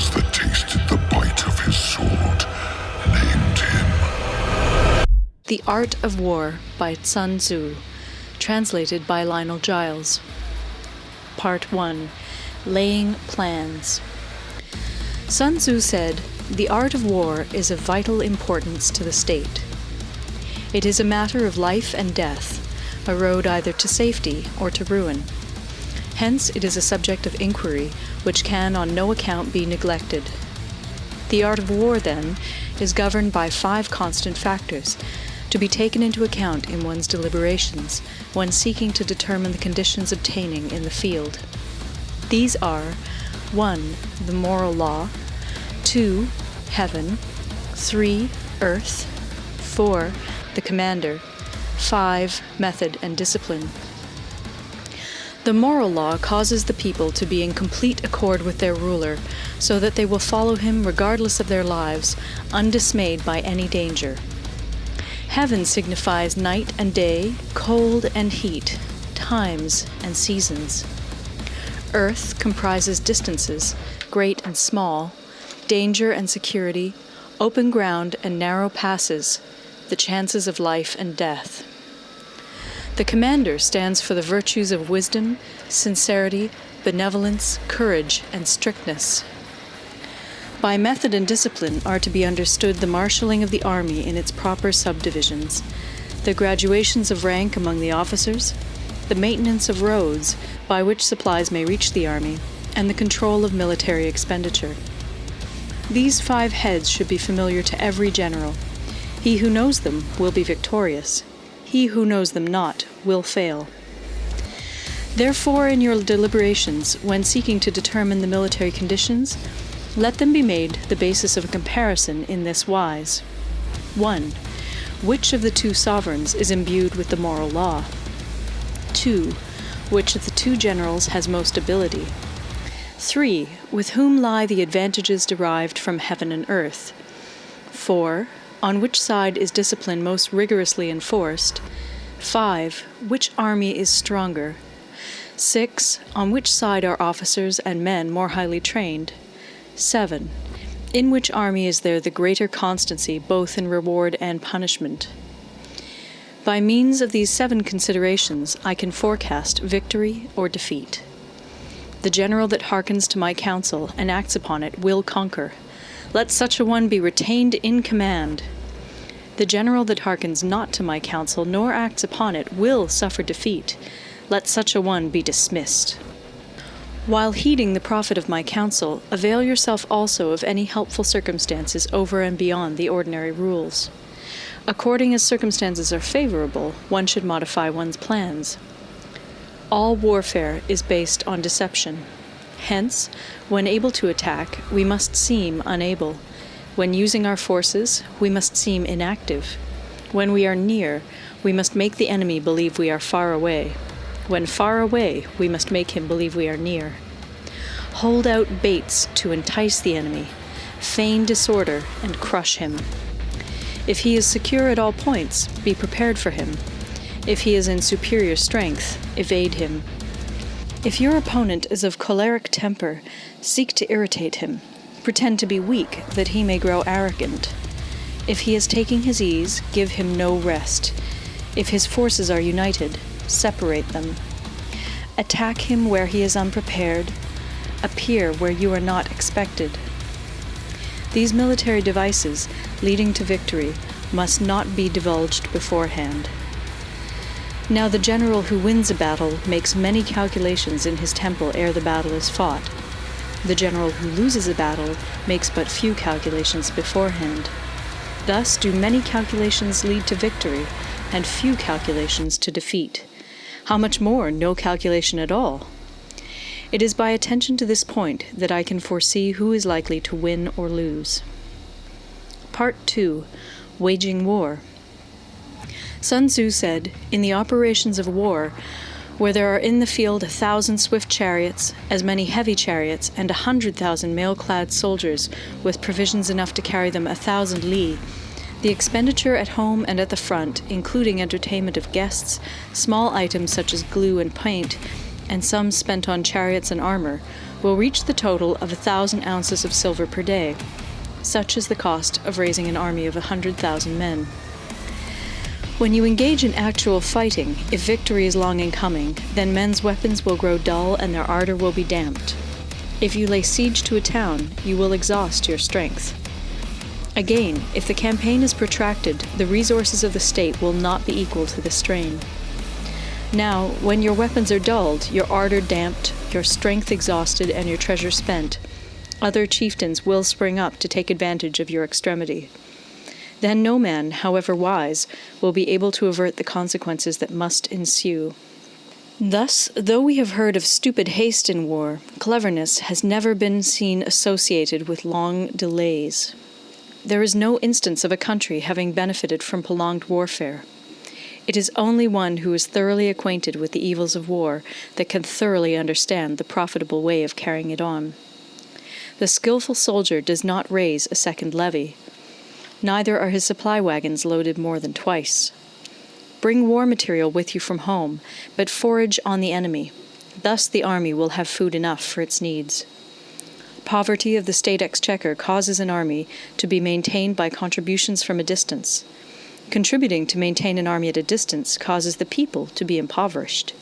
those that tasted the bite of his sword named him. The Art of War by Sun Tzu, translated by Lionel Giles. Part 1. Laying Plans. Sun Tzu said, "The art of war is of vital importance to the state. It is a matter of life and death, a road either to safety or to ruin. Hence it is a subject of inquiry which can on no account be neglected. The art of war, then, is governed by 5 constant factors, to be taken into account in one's deliberations when seeking to determine the conditions obtaining in the field. These are 1. The moral law, 2. Heaven, 3. Earth, 4. The commander, 5. Method and discipline. The moral law causes the people to be in complete accord with their ruler, so that they will follow him regardless of their lives, undismayed by any danger. Heaven signifies night and day, cold and heat, times and seasons. Earth comprises distances, great and small, danger and security, open ground and narrow passes, the chances of life and death. The commander stands for the virtues of wisdom, sincerity, benevolence, courage, and strictness. By method and discipline are to be understood the marshalling of the army in its proper subdivisions, the graduations of rank among the officers, the maintenance of roads by which supplies may reach the army, and the control of military expenditure. These 5 heads should be familiar to every general. He who knows them will be victorious. He who knows them not will fail. Therefore, in your deliberations, when seeking to determine the military conditions, let them be made the basis of a comparison in this wise. 1. Which of the 2 sovereigns is imbued with the moral law? 2. Which of the 2 generals has most ability? 3. With whom lie the advantages derived from heaven and earth? 4. On which side is discipline most rigorously enforced? 5. Which army is stronger? 6. On which side are officers and men more highly trained? 7. In which army is there the greater constancy both in reward and punishment? By means of these 7 considerations I can forecast victory or defeat. The general that hearkens to my counsel and acts upon it will conquer. Let such a one be retained in command. The general that hearkens not to my counsel nor acts upon it will suffer defeat. Let such a one be dismissed. While heeding the profit of my counsel, avail yourself also of any helpful circumstances over and beyond the ordinary rules. According as circumstances are favorable, one should modify one's plans. All warfare is based on deception. Hence, when able to attack, we must seem unable. When using our forces, we must seem inactive. When we are near, we must make the enemy believe we are far away. When far away, we must make him believe we are near. Hold out baits to entice the enemy, feign disorder, and crush him. If he is secure at all points, be prepared for him. If he is in superior strength, evade him. If your opponent is of choleric temper, seek to irritate him. Pretend to be weak, that he may grow arrogant. If he is taking his ease, give him no rest. If his forces are united, separate them. Attack him where he is unprepared. Appear where you are not expected. These military devices, leading to victory, must not be divulged beforehand. Now the general who wins a battle makes many calculations in his temple ere the battle is fought. The general who loses a battle makes but few calculations beforehand. Thus do many calculations lead to victory, and few calculations to defeat. How much more no calculation at all? It is by attention to this point that I can foresee who is likely to win or lose. Part 2. Waging War. Sun Tzu said, "In the operations of war, where there are in the field 1,000 swift chariots, as many heavy chariots, and 100,000 mail-clad soldiers, with provisions enough to carry them 1,000 li, the expenditure at home and at the front, including entertainment of guests, small items such as glue and paint, and some spent on chariots and armor, will reach the total of 1,000 ounces of silver per day. Such is the cost of raising an army of 100,000 men. When you engage in actual fighting, if victory is long in coming, then men's weapons will grow dull and their ardor will be damped. If you lay siege to a town, you will exhaust your strength. Again, if the campaign is protracted, the resources of the state will not be equal to the strain. Now, when your weapons are dulled, your ardor damped, your strength exhausted, and your treasure spent, other chieftains will spring up to take advantage of your extremity. Then no man, however wise, will be able to avert the consequences that must ensue. Thus, though we have heard of stupid haste in war, cleverness has never been seen associated with long delays. There is no instance of a country having benefited from prolonged warfare. It is only one who is thoroughly acquainted with the evils of war that can thoroughly understand the profitable way of carrying it on. The skillful soldier does not raise a second levy. Neither are his supply wagons loaded more than twice. Bring war material with you from home, but forage on the enemy. Thus the army will have food enough for its needs. Poverty of the state exchequer causes an army to be maintained by contributions from a distance. Contributing to maintain an army at a distance causes the people to be impoverished.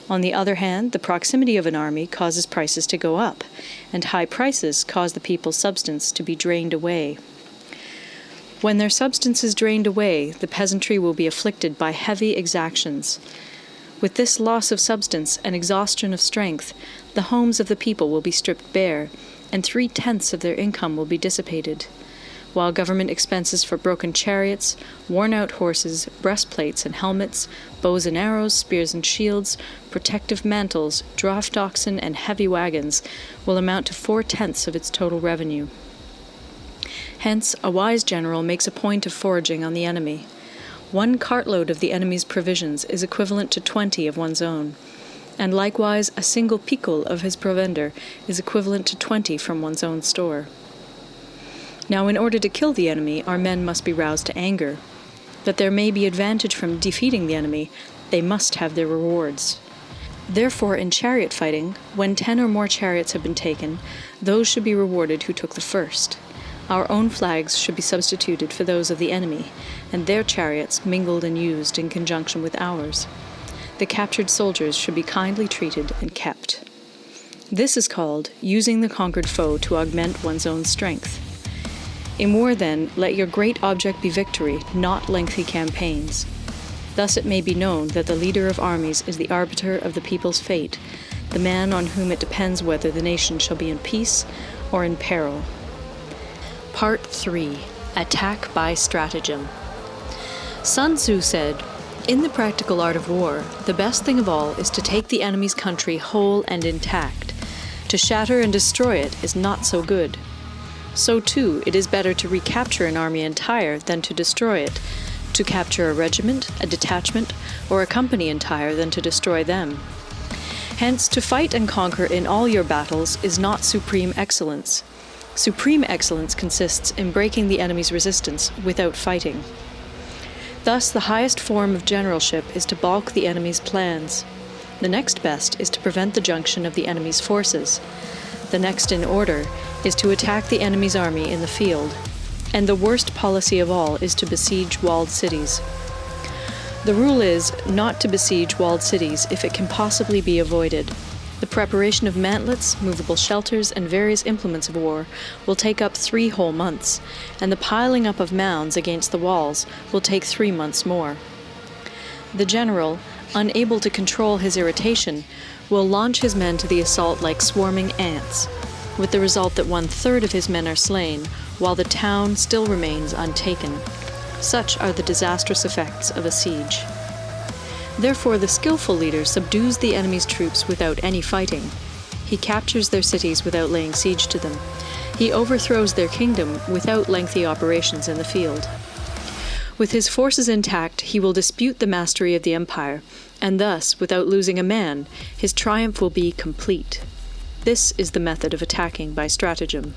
On the other hand, the proximity of an army causes prices to go up, and high prices cause the people's substance to be drained away. When their substance is drained away, the peasantry will be afflicted by heavy exactions. With this loss of substance and exhaustion of strength, the homes of the people will be stripped bare, and 3/10 of their income will be dissipated, while government expenses for broken chariots, worn-out horses, breastplates and helmets, bows and arrows, spears and shields, protective mantles, draft oxen, and heavy wagons will amount to 4/10 of its total revenue. Hence, a wise general makes a point of foraging on the enemy. 1 cartload of the enemy's provisions is equivalent to 20 of one's own, and likewise a single picul of his provender is equivalent to 20 from one's own store. Now, in order to kill the enemy, our men must be roused to anger. That there may be advantage from defeating the enemy, they must have their rewards. Therefore, in chariot fighting, when 10 or more chariots have been taken, those should be rewarded who took the first. Our own flags should be substituted for those of the enemy, and their chariots mingled and used in conjunction with ours. The captured soldiers should be kindly treated and kept. This is called using the conquered foe to augment one's own strength. In war, then, let your great object be victory, not lengthy campaigns. Thus it may be known that the leader of armies is the arbiter of the people's fate, the man on whom it depends whether the nation shall be in peace or in peril. Part 3. Attack by Stratagem. Sun Tzu said, "In the practical art of war, the best thing of all is to take the enemy's country whole and intact. To shatter and destroy it is not so good. So too, it is better to recapture an army entire than to destroy it, to capture a regiment, a detachment, or a company entire than to destroy them. Hence, to fight and conquer in all your battles is not supreme excellence. Supreme excellence consists in breaking the enemy's resistance without fighting. Thus, the highest form of generalship is to balk the enemy's plans. The next best is to prevent the junction of the enemy's forces. The next in order is to attack the enemy's army in the field. And the worst policy of all is to besiege walled cities. The rule is not to besiege walled cities if it can possibly be avoided. The preparation of mantlets, movable shelters, and various implements of war will take up 3 whole months, and the piling up of mounds against the walls will take 3 months more. The general, unable to control his irritation, will launch his men to the assault like swarming ants, with the result that 1/3 of his men are slain, while the town still remains untaken. Such are the disastrous effects of a siege. Therefore, the skillful leader subdues the enemy's troops without any fighting. He captures their cities without laying siege to them. He overthrows their kingdom without lengthy operations in the field. With his forces intact, he will dispute the mastery of the empire, and thus, without losing a man, his triumph will be complete. This is the method of attacking by stratagem.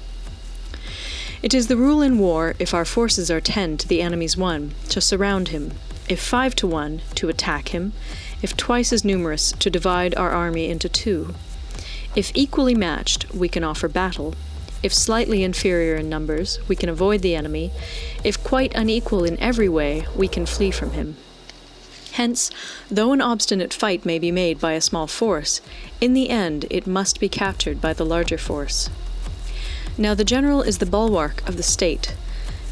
It is the rule in war, if our forces are 10 to the enemy's 1, to surround him, if 5 to 1, to attack him, if twice as numerous, to divide our army into 2. If equally matched, we can offer battle. If slightly inferior in numbers, we can avoid the enemy. If quite unequal in every way, we can flee from him. Hence, though an obstinate fight may be made by a small force, in the end it must be captured by the larger force. Now the general is the bulwark of the state.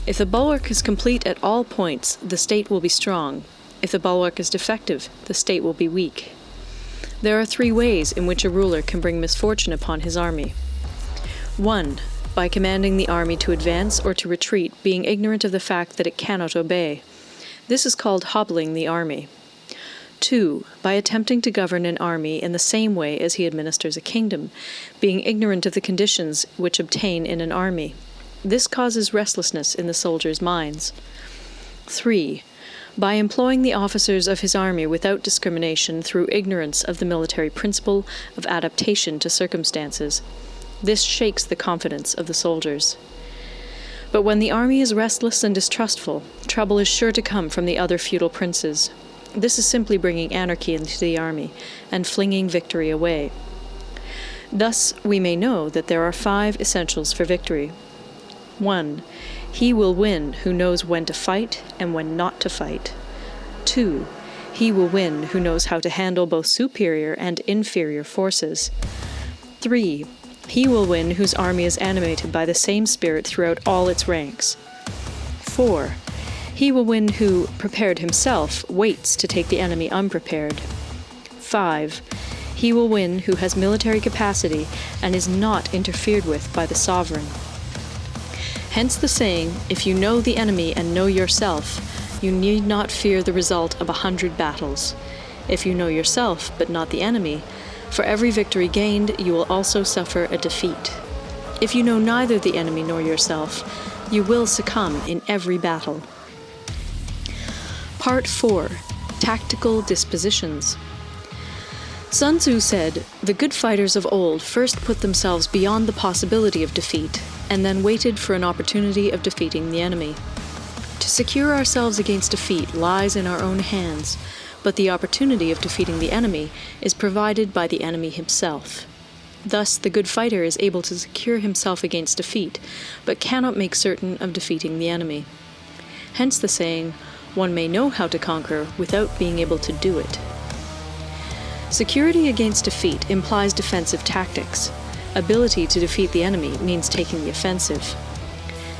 If the bulwark is complete at all points, the state will be strong. If the bulwark is defective, the state will be weak. There are 3 ways in which a ruler can bring misfortune upon his army. 1. By commanding the army to advance or to retreat, being ignorant of the fact that it cannot obey. This is called hobbling the army. 2. By attempting to govern an army in the same way as he administers a kingdom, being ignorant of the conditions which obtain in an army. This causes restlessness in the soldiers' minds. 3. By employing the officers of his army without discrimination through ignorance of the military principle of adaptation to circumstances. This shakes the confidence of the soldiers. But when the army is restless and distrustful, trouble is sure to come from the other feudal princes. This is simply bringing anarchy into the army and flinging victory away. Thus, we may know that there are 5 essentials for victory. 1. He will win who knows when to fight and when not to fight. 2. He will win who knows how to handle both superior and inferior forces. 3. He will win whose army is animated by the same spirit throughout all its ranks. 4. He will win who, prepared himself, waits to take the enemy unprepared. 5. He will win who has military capacity and is not interfered with by the sovereign. Hence the saying, if you know the enemy and know yourself, you need not fear the result of 100 battles. If you know yourself, but not the enemy, for every victory gained, you will also suffer a defeat. If you know neither the enemy nor yourself, you will succumb in every battle. Part 4. Tactical Dispositions. Sun Tzu said, "The good fighters of old first put themselves beyond the possibility of defeat, and then waited for an opportunity of defeating the enemy. To secure ourselves against defeat lies in our own hands, but the opportunity of defeating the enemy is provided by the enemy himself. Thus, the good fighter is able to secure himself against defeat, but cannot make certain of defeating the enemy. Hence the saying, one may know how to conquer without being able to do it." Security against defeat implies defensive tactics. Ability to defeat the enemy means taking the offensive.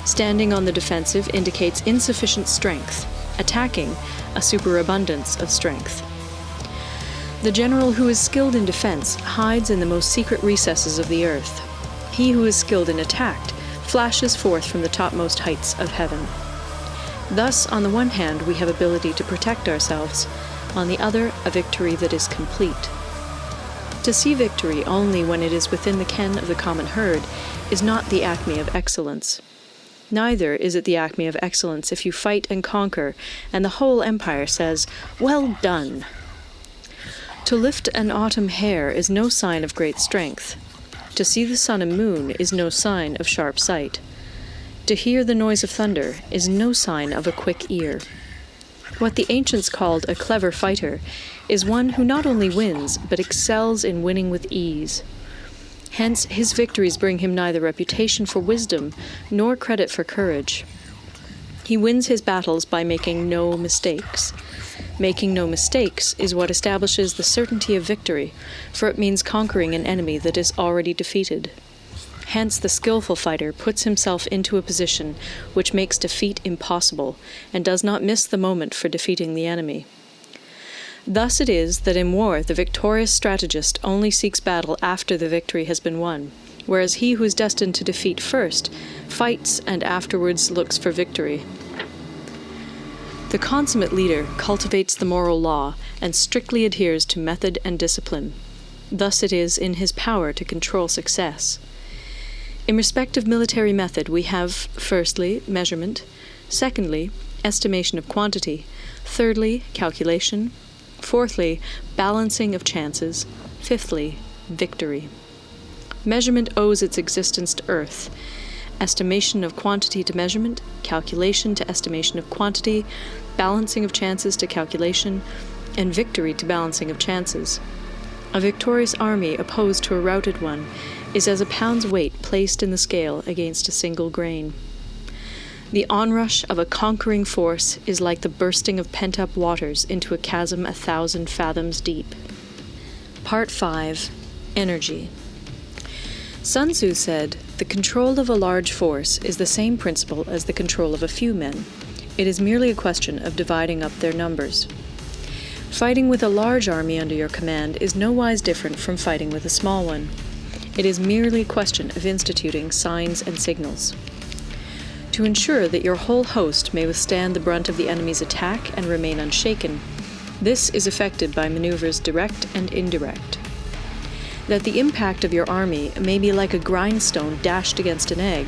Standing on the defensive indicates insufficient strength. Attacking, a superabundance of strength. The general who is skilled in defense hides in the most secret recesses of the earth. He who is skilled in attack flashes forth from the topmost heights of heaven. Thus, on the one hand, we have ability to protect ourselves, on the other, a victory that is complete. To see victory only when it is within the ken of the common herd is not the acme of excellence. Neither is it the acme of excellence if you fight and conquer, and the whole empire says, "Well done!" To lift an autumn hair is no sign of great strength. To see the sun and moon is no sign of sharp sight. To hear the noise of thunder is no sign of a quick ear. What the ancients called a clever fighter is one who not only wins, but excels in winning with ease. Hence, his victories bring him neither reputation for wisdom nor credit for courage. He wins his battles by making no mistakes. Making no mistakes is what establishes the certainty of victory, for it means conquering an enemy that is already defeated. Hence, the skillful fighter puts himself into a position which makes defeat impossible, and does not miss the moment for defeating the enemy. Thus it is that in war the victorious strategist only seeks battle after the victory has been won, whereas he who is destined to defeat first fights and afterwards looks for victory. The consummate leader cultivates the moral law and strictly adheres to method and discipline. Thus it is in his power to control success. In respect of military method we have, firstly, measurement, secondly, estimation of quantity, thirdly, calculation, fourthly, balancing of chances, fifthly, victory. Measurement owes its existence to earth, estimation of quantity to measurement, calculation to estimation of quantity, balancing of chances to calculation, and victory to balancing of chances. A victorious army opposed to a routed one is as a pound's weight placed in the scale against a single grain. The onrush of a conquering force is like the bursting of pent-up waters into a chasm 1,000 fathoms deep. Part 5. Energy. Sun Tzu said, "The control of a large force is the same principle as the control of a few men. It is merely a question of dividing up their numbers." Fighting with a large army under your command is nowise different from fighting with a small one. It is merely a question of instituting signs and signals. To ensure that your whole host may withstand the brunt of the enemy's attack and remain unshaken, this is effected by maneuvers direct and indirect. That the impact of your army may be like a grindstone dashed against an egg,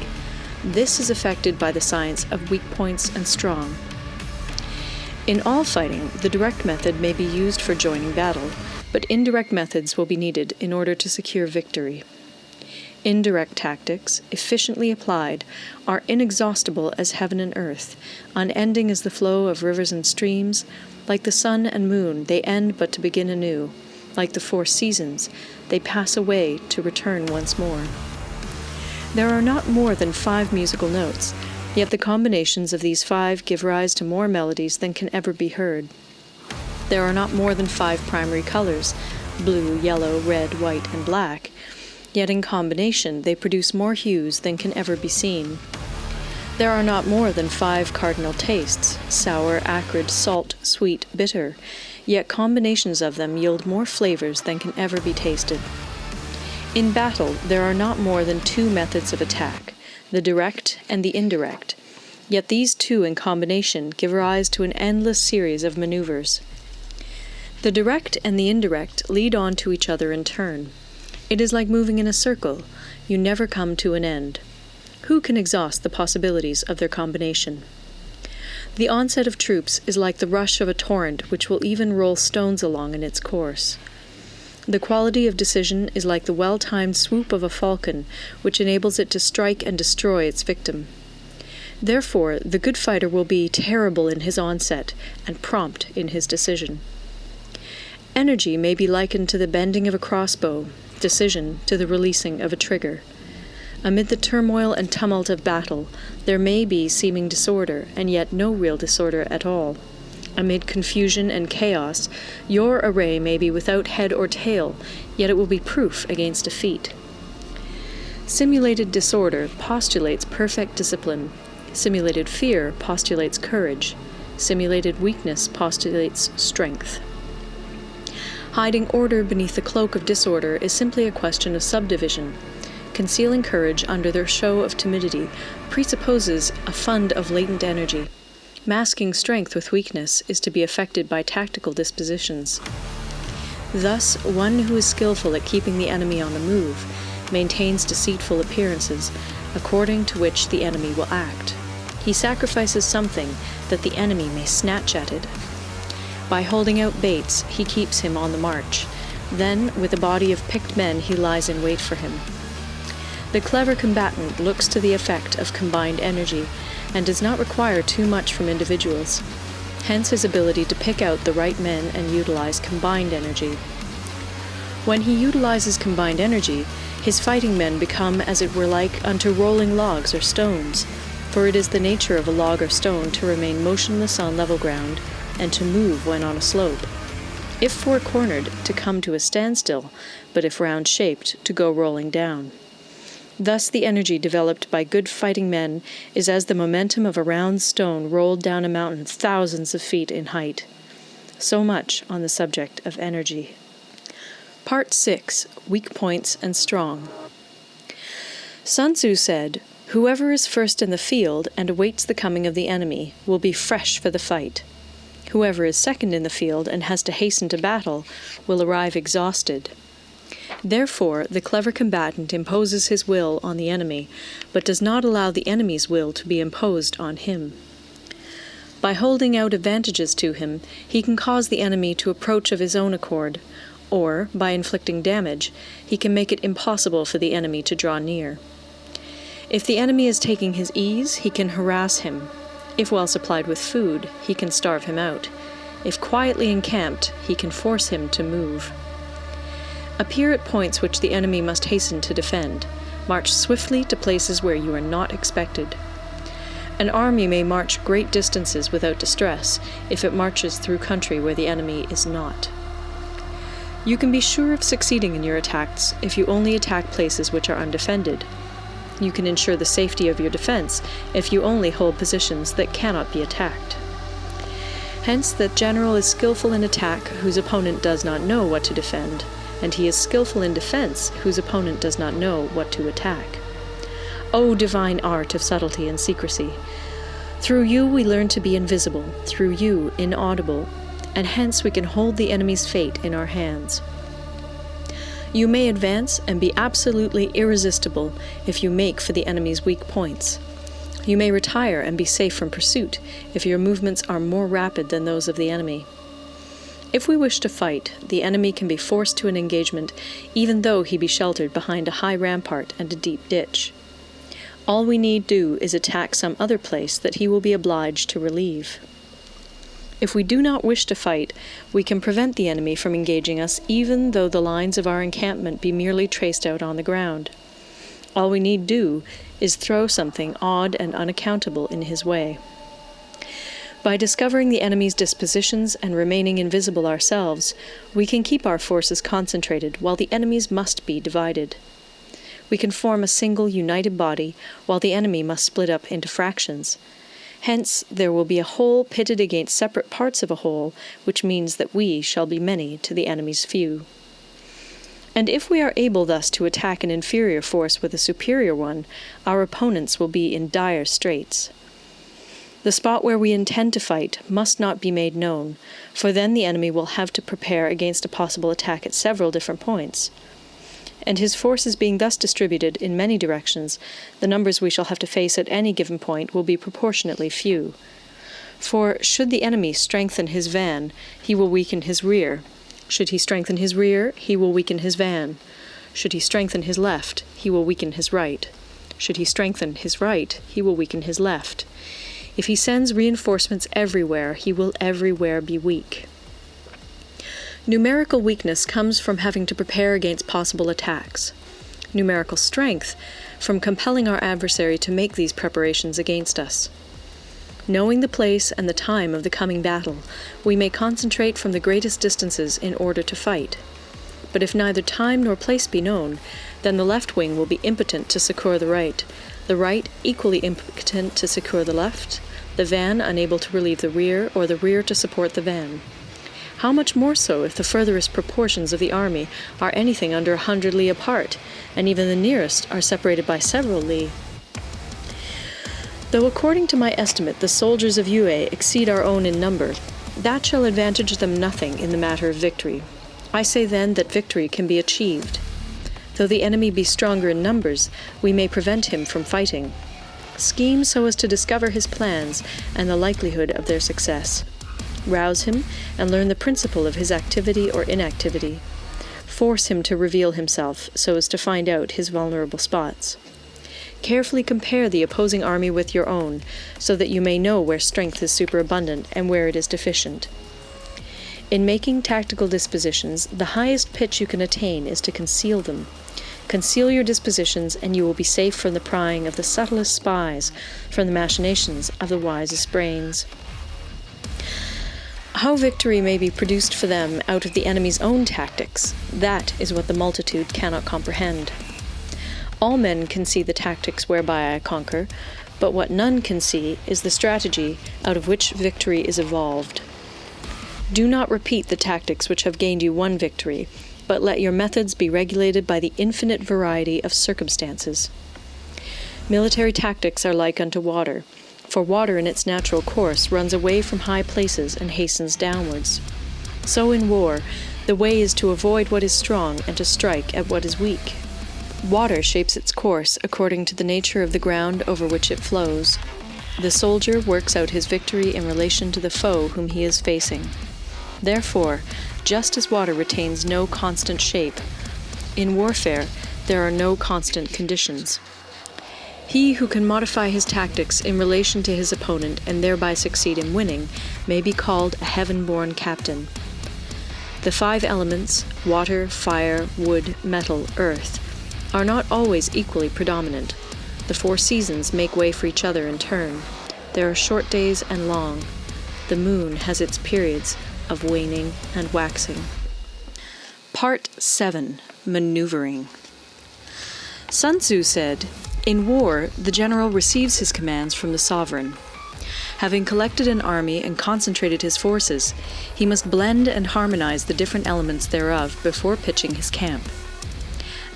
this is effected by the science of weak points and strong. In all fighting, the direct method may be used for joining battle, but indirect methods will be needed in order to secure victory. Indirect tactics, efficiently applied, are inexhaustible as heaven and earth, unending as the flow of rivers and streams. Like the sun and moon, they end but to begin anew. Like the 4 seasons, they pass away to return once more. There are not more than 5 musical notes, yet the combinations of these 5 give rise to more melodies than can ever be heard. There are not more than 5 primary colors, blue, yellow, red, white, and black, yet in combination they produce more hues than can ever be seen. There are not more than 5 cardinal tastes, sour, acrid, salt, sweet, bitter, yet combinations of them yield more flavors than can ever be tasted. In battle, there are not more than 2 methods of attack, the direct and the indirect, yet these 2 in combination give rise to an endless series of maneuvers. The direct and the indirect lead on to each other in turn. It is like moving in a circle. You never come to an end. Who can exhaust the possibilities of their combination? The onset of troops is like the rush of a torrent which will even roll stones along in its course. The quality of decision is like the well-timed swoop of a falcon, which enables it to strike and destroy its victim. Therefore, the good fighter will be terrible in his onset and prompt in his decision. Energy may be likened to the bending of a crossbow, decision to the releasing of a trigger. Amid the turmoil and tumult of battle, there may be seeming disorder, and yet no real disorder at all. Amid confusion and chaos, your array may be without head or tail, yet it will be proof against defeat. Simulated disorder postulates perfect discipline. Simulated fear postulates courage. Simulated weakness postulates strength. Hiding order beneath the cloak of disorder is simply a question of subdivision. Concealing courage under their show of timidity presupposes a fund of latent energy. Masking strength with weakness is to be effected by tactical dispositions. Thus, one who is skillful at keeping the enemy on the move maintains deceitful appearances, according to which the enemy will act. He sacrifices something that the enemy may snatch at it. By holding out baits, he keeps him on the march. Then, with a body of picked men, he lies in wait for him. The clever combatant looks to the effect of combined energy, and does not require too much from individuals. Hence his ability to pick out the right men and utilize combined energy. When he utilizes combined energy, his fighting men become as it were like unto rolling logs or stones, for it is the nature of a log or stone to remain motionless on level ground, and to move when on a slope. If four-cornered, to come to a standstill, but if round-shaped, to go rolling down. Thus the energy developed by good fighting men is as the momentum of a round stone rolled down a mountain thousands of feet in height. So much on the subject of energy. Part 6. Weak Points and Strong. Sun Tzu said, "Whoever is first in the field and awaits the coming of the enemy will be fresh for the fight. Whoever is second in the field and has to hasten to battle will arrive exhausted." Therefore, the clever combatant imposes his will on the enemy, but does not allow the enemy's will to be imposed on him. By holding out advantages to him, he can cause the enemy to approach of his own accord, or, by inflicting damage, he can make it impossible for the enemy to draw near. If the enemy is taking his ease, he can harass him. If well supplied with food, he can starve him out. If quietly encamped, he can force him to move. Appear at points which the enemy must hasten to defend. March swiftly to places where you are not expected. An army may march great distances without distress if it marches through country where the enemy is not. You can be sure of succeeding in your attacks if you only attack places which are undefended. You can ensure the safety of your defense if you only hold positions that cannot be attacked. Hence, that general is skillful in attack whose opponent does not know what to defend, and he is skillful in defense whose opponent does not know what to attack. O divine art of subtlety and secrecy! Through you we learn to be invisible, through you inaudible, and hence we can hold the enemy's fate in our hands. You may advance and be absolutely irresistible if you make for the enemy's weak points. You may retire and be safe from pursuit if your movements are more rapid than those of the enemy. If we wish to fight, the enemy can be forced to an engagement even though he be sheltered behind a high rampart and a deep ditch. All we need do is attack some other place that he will be obliged to relieve. If we do not wish to fight, we can prevent the enemy from engaging us even though the lines of our encampment be merely traced out on the ground. All we need do is throw something odd and unaccountable in his way. By discovering the enemy's dispositions and remaining invisible ourselves, we can keep our forces concentrated while the enemy's must be divided. We can form a single united body while the enemy must split up into fractions. Hence, there will be a whole pitted against separate parts of a whole, which means that we shall be many to the enemy's few. And if we are able thus to attack an inferior force with a superior one, our opponents will be in dire straits. The spot where we intend to fight must not be made known, for then the enemy will have to prepare against a possible attack at several different points. And his forces being thus distributed in many directions, the numbers we shall have to face at any given point will be proportionately few. For should the enemy strengthen his van, he will weaken his rear. Should he strengthen his rear, he will weaken his van. Should he strengthen his left, he will weaken his right. Should he strengthen his right, he will weaken his left. If he sends reinforcements everywhere, he will everywhere be weak. Numerical weakness comes from having to prepare against possible attacks. Numerical strength from compelling our adversary to make these preparations against us. Knowing the place and the time of the coming battle, we may concentrate from the greatest distances in order to fight. But if neither time nor place be known, then the left wing will be impotent to succour the right equally impotent to succour the left, the van unable to relieve the rear, or the rear to support the van. How much more so if the furthest proportions of the army are anything under 100 li apart, and even the nearest are separated by several li? Though according to my estimate the soldiers of Yue exceed our own in number, that shall advantage them nothing in the matter of victory. I say then that victory can be achieved. Though the enemy be stronger in numbers, we may prevent him from fighting. Scheme so as to discover his plans and the likelihood of their success. Rouse him and learn the principle of his activity or inactivity. Force him to reveal himself so as to find out his vulnerable spots. Carefully compare the opposing army with your own, so that you may know where strength is superabundant and where it is deficient. In making tactical dispositions, the highest pitch you can attain is to conceal them. Conceal your dispositions, and you will be safe from the prying of the subtlest spies, from the machinations of the wisest brains. How victory may be produced for them out of the enemy's own tactics, that is what the multitude cannot comprehend. All men can see the tactics whereby I conquer, but what none can see is the strategy out of which victory is evolved. Do not repeat the tactics which have gained you one victory, but let your methods be regulated by the infinite variety of circumstances. Military tactics are like unto water, for water in its natural course runs away from high places and hastens downwards. So in war, the way is to avoid what is strong and to strike at what is weak. Water shapes its course according to the nature of the ground over which it flows. The soldier works out his victory in relation to the foe whom he is facing. Therefore, just as water retains no constant shape, in warfare there are no constant conditions. He who can modify his tactics in relation to his opponent and thereby succeed in winning may be called a heaven-born captain. The 5 elements, water, fire, wood, metal, earth, are not always equally predominant. The 4 seasons make way for each other in turn. There are short days and long. The moon has its periods of waning and waxing. Part 7. Maneuvering. Sun Tzu said, "In war, the general receives his commands from the sovereign. Having collected an army and concentrated his forces, he must blend and harmonize the different elements thereof before pitching his camp.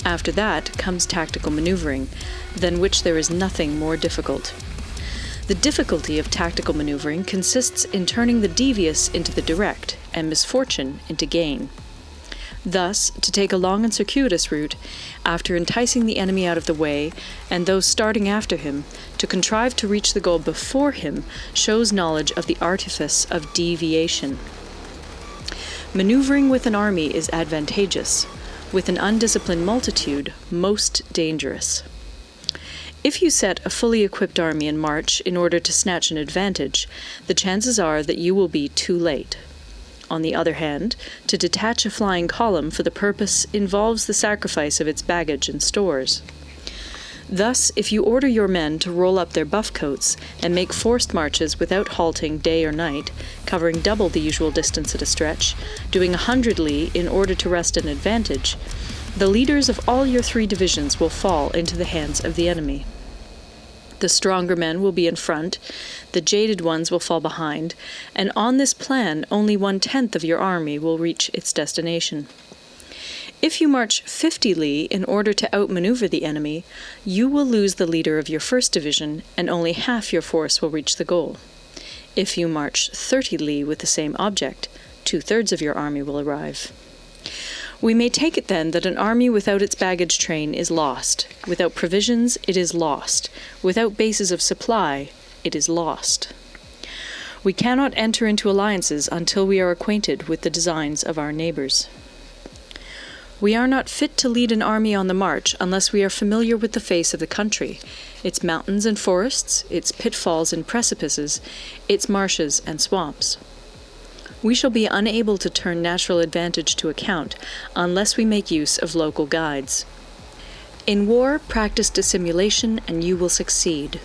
After that comes tactical maneuvering, than which there is nothing more difficult. The difficulty of tactical maneuvering consists in turning the devious into the direct, and misfortune into gain. Thus, to take a long and circuitous route, after enticing the enemy out of the way, and those starting after him, to contrive to reach the goal before him, shows knowledge of the artifice of deviation. Maneuvering with an army is advantageous, with an undisciplined multitude, most dangerous. If you set a fully equipped army in march in order to snatch an advantage, the chances are that you will be too late. On the other hand, to detach a flying column for the purpose involves the sacrifice of its baggage and stores. Thus, if you order your men to roll up their buff coats and make forced marches without halting day or night, covering double the usual distance at a stretch, doing 100 li in order to wrest an advantage, the leaders of all your 3 divisions will fall into the hands of the enemy. The stronger men will be in front, the jaded ones will fall behind, and on this plan only 1/10 of your army will reach its destination. If you march 50 li in order to outmaneuver the enemy, you will lose the leader of your 1st division, and only half your force will reach the goal. If you march 30 li with the same object, 2/3 of your army will arrive. We may take it then that an army without its baggage train is lost. Without provisions, it is lost. Without bases of supply, it is lost. We cannot enter into alliances until we are acquainted with the designs of our neighbors. We are not fit to lead an army on the march unless we are familiar with the face of the country, its mountains and forests, its pitfalls and precipices, its marshes and swamps. We shall be unable to turn natural advantage to account unless we make use of local guides. In war, practice dissimulation and you will succeed.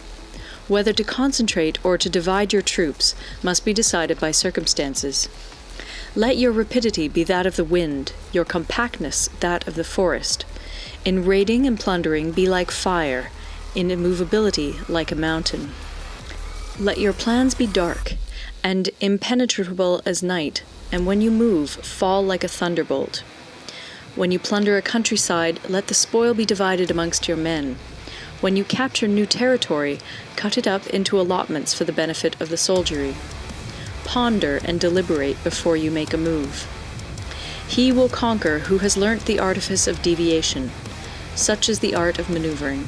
Whether to concentrate or to divide your troops must be decided by circumstances. Let your rapidity be that of the wind, your compactness that of the forest. In raiding and plundering be like fire, in immovability like a mountain. Let your plans be dark, and impenetrable as night, and when you move, fall like a thunderbolt. When you plunder a countryside, let the spoil be divided amongst your men. When you capture new territory, cut it up into allotments for the benefit of the soldiery. Ponder and deliberate before you make a move. He will conquer who has learnt the artifice of deviation. Such is the art of maneuvering.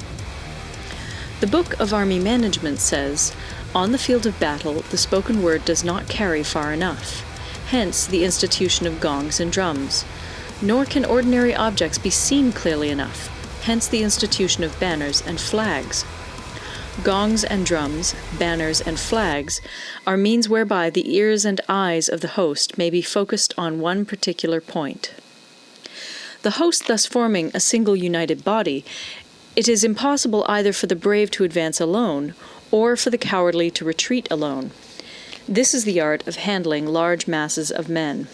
The Book of Army Management says, "On the field of battle, the spoken word does not carry far enough. Hence the institution of gongs and drums. Nor can ordinary objects be seen clearly enough. Hence the institution of banners and flags. Gongs and drums, banners and flags are means whereby the ears and eyes of the host may be focused on one particular point. The host thus forming a single united body, it is impossible either for the brave to advance alone, or for the cowardly to retreat alone. This is the art of handling large masses of men.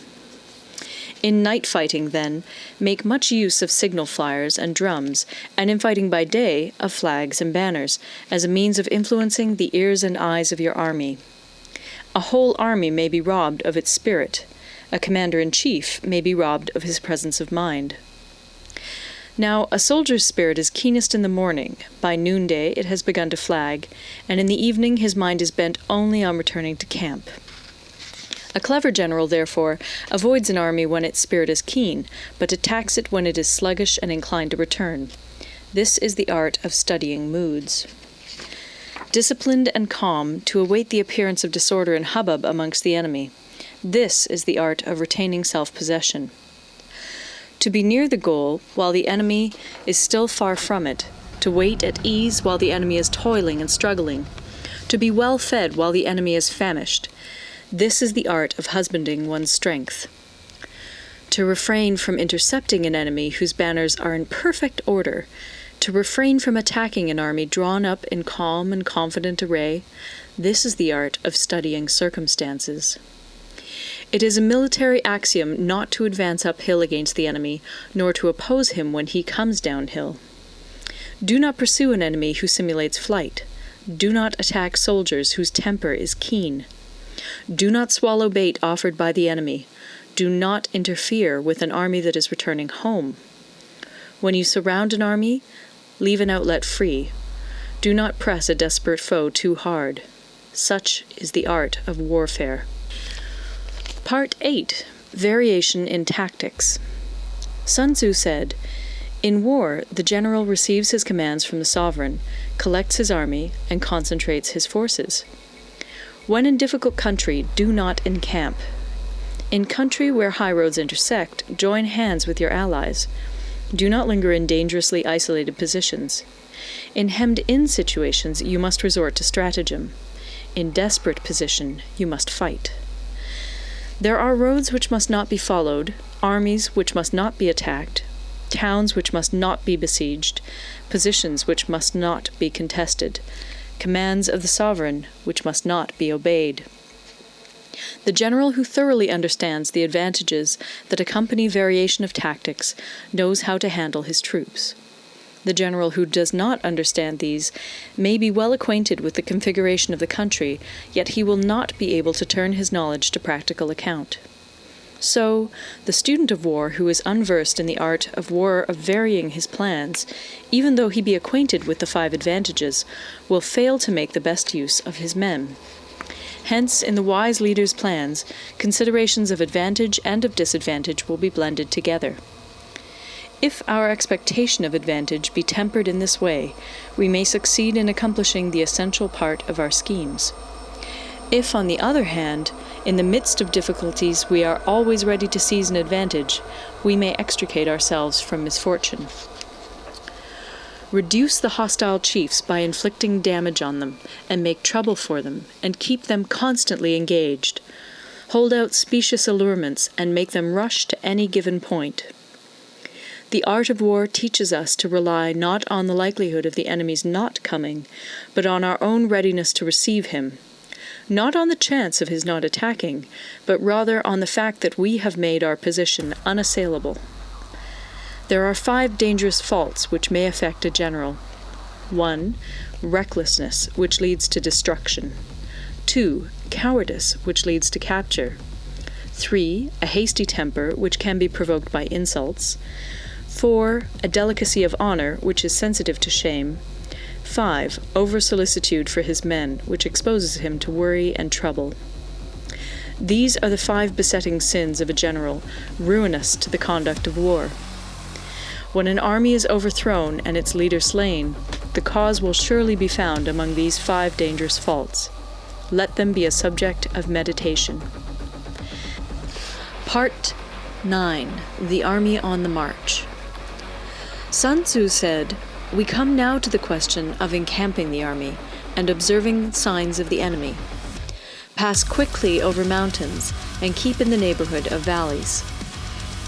In night fighting, then, make much use of signal flyers and drums, and in fighting by day, of flags and banners, as a means of influencing the ears and eyes of your army. A whole army may be robbed of its spirit. A commander-in-chief may be robbed of his presence of mind. Now, a soldier's spirit is keenest in the morning. By noonday it has begun to flag, and in the evening his mind is bent only on returning to camp. A clever general, therefore, avoids an army when its spirit is keen, but attacks it when it is sluggish and inclined to return. This is the art of studying moods. Disciplined and calm, to await the appearance of disorder and hubbub amongst the enemy. This is the art of retaining self-possession. To be near the goal while the enemy is still far from it, to wait at ease while the enemy is toiling and struggling, to be well fed while the enemy is famished. This is the art of husbanding one's strength. to refrain from intercepting an enemy whose banners are in perfect order, to refrain from attacking an army drawn up in calm and confident array. This is the art of studying circumstances. It is a military axiom not to advance uphill against the enemy, nor to oppose him when he comes downhill. Do not pursue an enemy who simulates flight. Do not attack soldiers whose temper is keen. Do not swallow bait offered by the enemy. Do not interfere with an army that is returning home. When you surround an army, leave an outlet free. Do not press a desperate foe too hard. Such is the art of warfare. Part 8. Variation in Tactics. Sun Tzu said, "In war, the general receives his commands from the sovereign, collects his army, and concentrates his forces. When in difficult country, do not encamp. In country where high roads intersect, join hands with your allies. Do not linger in dangerously isolated positions. In hemmed-in situations, you must resort to stratagem. In desperate position, you must fight. There are roads which must not be followed, armies which must not be attacked, towns which must not be besieged, positions which must not be contested, commands of the sovereign which must not be obeyed." The general who thoroughly understands the advantages that accompany variation of tactics knows how to handle his troops. The general who does not understand these may be well acquainted with the configuration of the country, yet he will not be able to turn his knowledge to practical account. So, the student of war who is unversed in the art of war of varying his plans, even though he be acquainted with the 5 advantages, will fail to make the best use of his men. Hence, in the wise leader's plans, considerations of advantage and of disadvantage will be blended together. If our expectation of advantage be tempered in this way, we may succeed in accomplishing the essential part of our schemes. If, on the other hand, in the midst of difficulties we are always ready to seize an advantage, we may extricate ourselves from misfortune. Reduce the hostile chiefs by inflicting damage on them, and make trouble for them, and keep them constantly engaged. Hold out specious allurements, and make them rush to any given point. The art of war teaches us to rely not on the likelihood of the enemy's not coming, but on our own readiness to receive him. Not on the chance of his not attacking, but rather on the fact that we have made our position unassailable. There are 5 dangerous faults which may affect a general. 1. Recklessness, which leads to destruction. 2. Cowardice, which leads to capture. 3. A hasty temper, which can be provoked by insults. 4. A delicacy of honor, which is sensitive to shame. 5. Over-solicitude for his men, which exposes him to worry and trouble. These are the 5 besetting sins of a general, ruinous to the conduct of war. When an army is overthrown and its leader slain, the cause will surely be found among these 5 dangerous faults. Let them be a subject of meditation. Part 9. The Army on the March. Sun Tzu said, "We come now to the question of encamping the army and observing signs of the enemy. Pass quickly over mountains and keep in the neighborhood of valleys.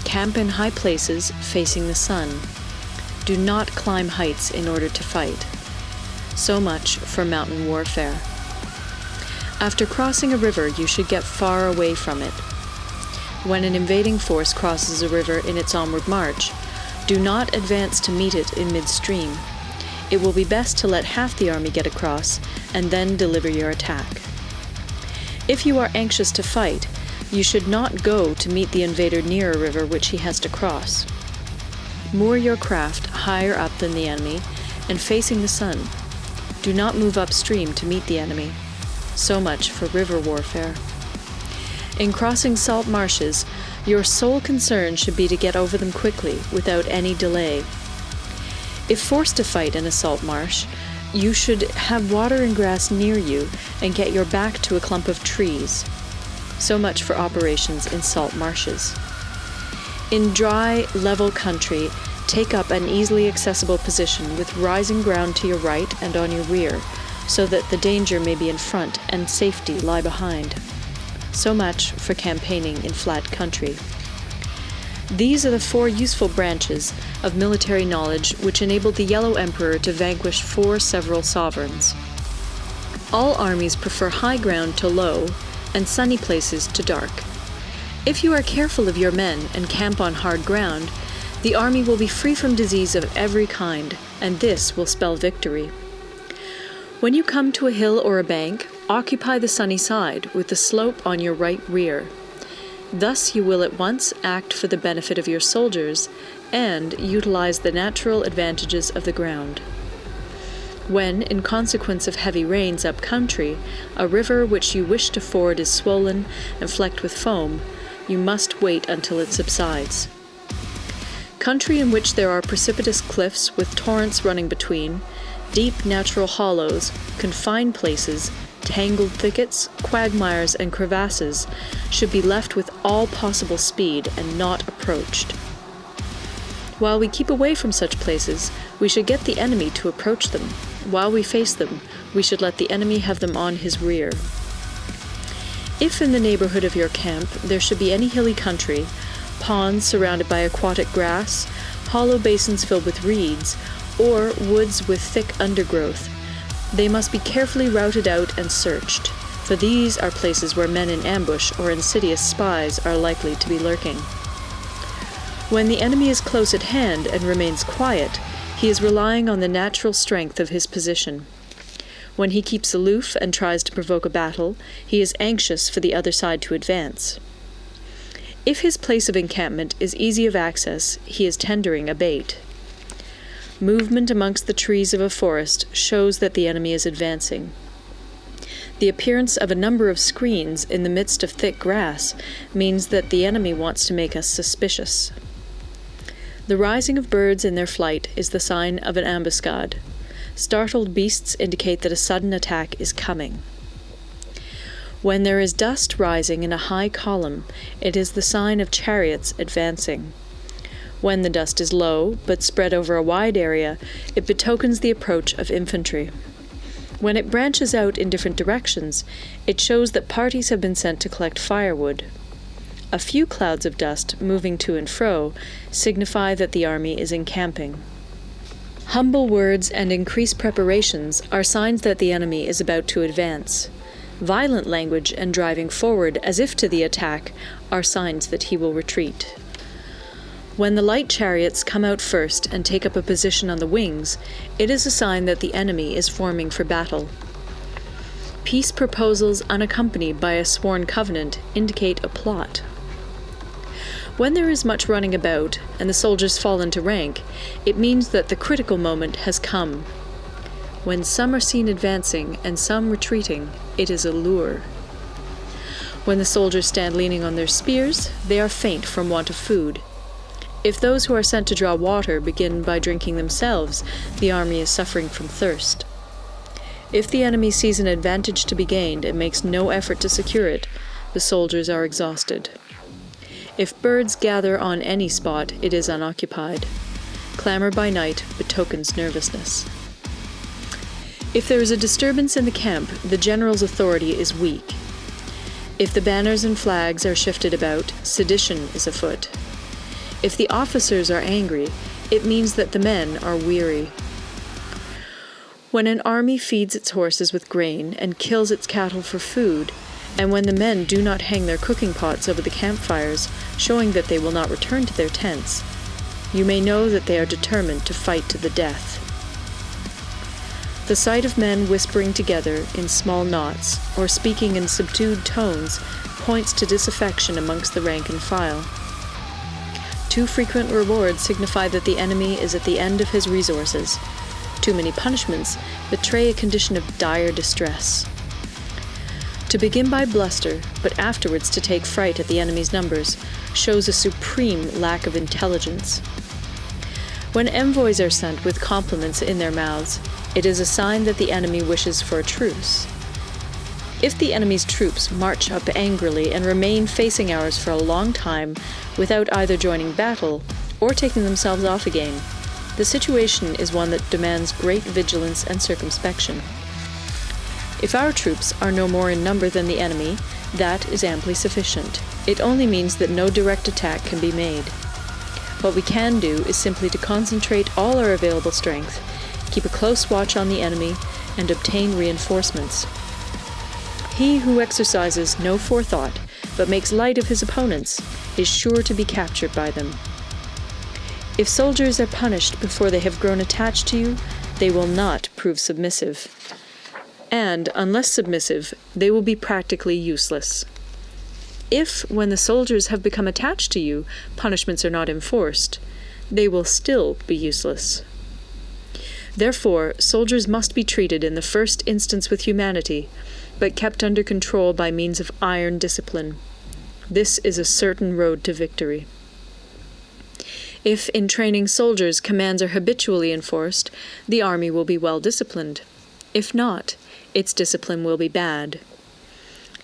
Camp in high places facing the sun. Do not climb heights in order to fight." So much for mountain warfare. After crossing a river, you should get far away from it. When an invading force crosses a river in its onward march, do not advance to meet it in midstream. It will be best to let half the army get across and then deliver your attack. If you are anxious to fight, you should not go to meet the invader near a river which he has to cross. Moor your craft higher up than the enemy and facing the sun. Do not move upstream to meet the enemy. So much for river warfare. In crossing salt marshes, your sole concern should be to get over them quickly, without any delay. If forced to fight in a salt marsh, you should have water and grass near you and get your back to a clump of trees. So much for operations in salt marshes. In dry, level country, take up an easily accessible position with rising ground to your right and on your rear, so that the danger may be in front and safety lie behind. So much for campaigning in flat country. These are the 4 useful branches of military knowledge which enabled the Yellow Emperor to vanquish 4 several sovereigns. All armies prefer high ground to low, and sunny places to dark. If you are careful of your men and camp on hard ground, the army will be free from disease of every kind, and this will spell victory. When you come to a hill or a bank, occupy the sunny side with the slope on your right rear. Thus you will at once act for the benefit of your soldiers and utilize the natural advantages of the ground. When, in consequence of heavy rains up country, a river which you wish to ford is swollen and flecked with foam, you must wait until it subsides. Country in which there are precipitous cliffs with torrents running between, deep natural hollows, confined places, tangled thickets, quagmires, and crevasses should be left with all possible speed and not approached. While we keep away from such places, we should get the enemy to approach them. While we face them, we should let the enemy have them on his rear. If in the neighborhood of your camp there should be any hilly country, ponds surrounded by aquatic grass, hollow basins filled with reeds, or woods with thick undergrowth, they must be carefully routed out and searched, for these are places where men in ambush or insidious spies are likely to be lurking. When the enemy is close at hand and remains quiet, he is relying on the natural strength of his position. When he keeps aloof and tries to provoke a battle, he is anxious for the other side to advance. If his place of encampment is easy of access, he is tendering a bait. Movement amongst the trees of a forest shows that the enemy is advancing. The appearance of a number of screens in the midst of thick grass means that the enemy wants to make us suspicious. The rising of birds in their flight is the sign of an ambuscade. Startled beasts indicate that a sudden attack is coming. When there is dust rising in a high column, it is the sign of chariots advancing. When the dust is low, but spread over a wide area, it betokens the approach of infantry. When it branches out in different directions, it shows that parties have been sent to collect firewood. A few clouds of dust moving to and fro signify that the army is encamping. Humble words and increased preparations are signs that the enemy is about to advance. Violent language and driving forward as if to the attack are signs that he will retreat. When the light chariots come out first and take up a position on the wings, it is a sign that the enemy is forming for battle. Peace proposals unaccompanied by a sworn covenant indicate a plot. When there is much running about and the soldiers fall into rank, it means that the critical moment has come. When some are seen advancing and some retreating, it is a lure. When the soldiers stand leaning on their spears, they are faint from want of food. If those who are sent to draw water begin by drinking themselves, the army is suffering from thirst. If the enemy sees an advantage to be gained and makes no effort to secure it, the soldiers are exhausted. If birds gather on any spot, it is unoccupied. Clamor by night betokens nervousness. If there is a disturbance in the camp, the general's authority is weak. If the banners and flags are shifted about, sedition is afoot. If the officers are angry, it means that the men are weary. When an army feeds its horses with grain and kills its cattle for food, and when the men do not hang their cooking pots over the campfires, showing that they will not return to their tents, you may know that they are determined to fight to the death. The sight of men whispering together in small knots, or speaking in subdued tones, points to disaffection amongst the rank and file. Too frequent rewards signify that the enemy is at the end of his resources. Too many punishments betray a condition of dire distress. To begin by bluster, but afterwards to take fright at the enemy's numbers, shows a supreme lack of intelligence. When envoys are sent with compliments in their mouths, it is a sign that the enemy wishes for a truce. If the enemy's troops march up angrily and remain facing ours for a long time without either joining battle or taking themselves off again, the situation is one that demands great vigilance and circumspection. If our troops are no more in number than the enemy, that is amply sufficient. It only means that no direct attack can be made. What we can do is simply to concentrate all our available strength, keep a close watch on the enemy, and obtain reinforcements. He who exercises no forethought, but makes light of his opponents, is sure to be captured by them. If soldiers are punished before they have grown attached to you, they will not prove submissive. And, unless submissive, they will be practically useless. If, when the soldiers have become attached to you, punishments are not enforced, they will still be useless. Therefore, soldiers must be treated in the first instance with humanity, but kept under control by means of iron discipline. This is a certain road to victory. If in training soldiers commands are habitually enforced, the army will be well disciplined. If not, its discipline will be bad.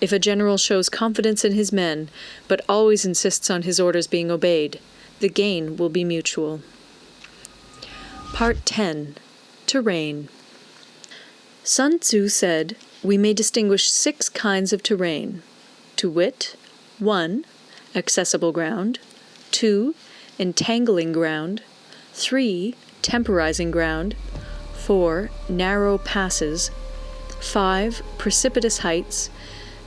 If a general shows confidence in his men, but always insists on his orders being obeyed, the gain will be mutual. Part 10. Terrain. Sun Tzu said, "We may distinguish 6 kinds of terrain, to wit, 1. Accessible ground, 2. Entangling ground, 3. Temporizing ground, 4. Narrow passes, 5. Precipitous heights,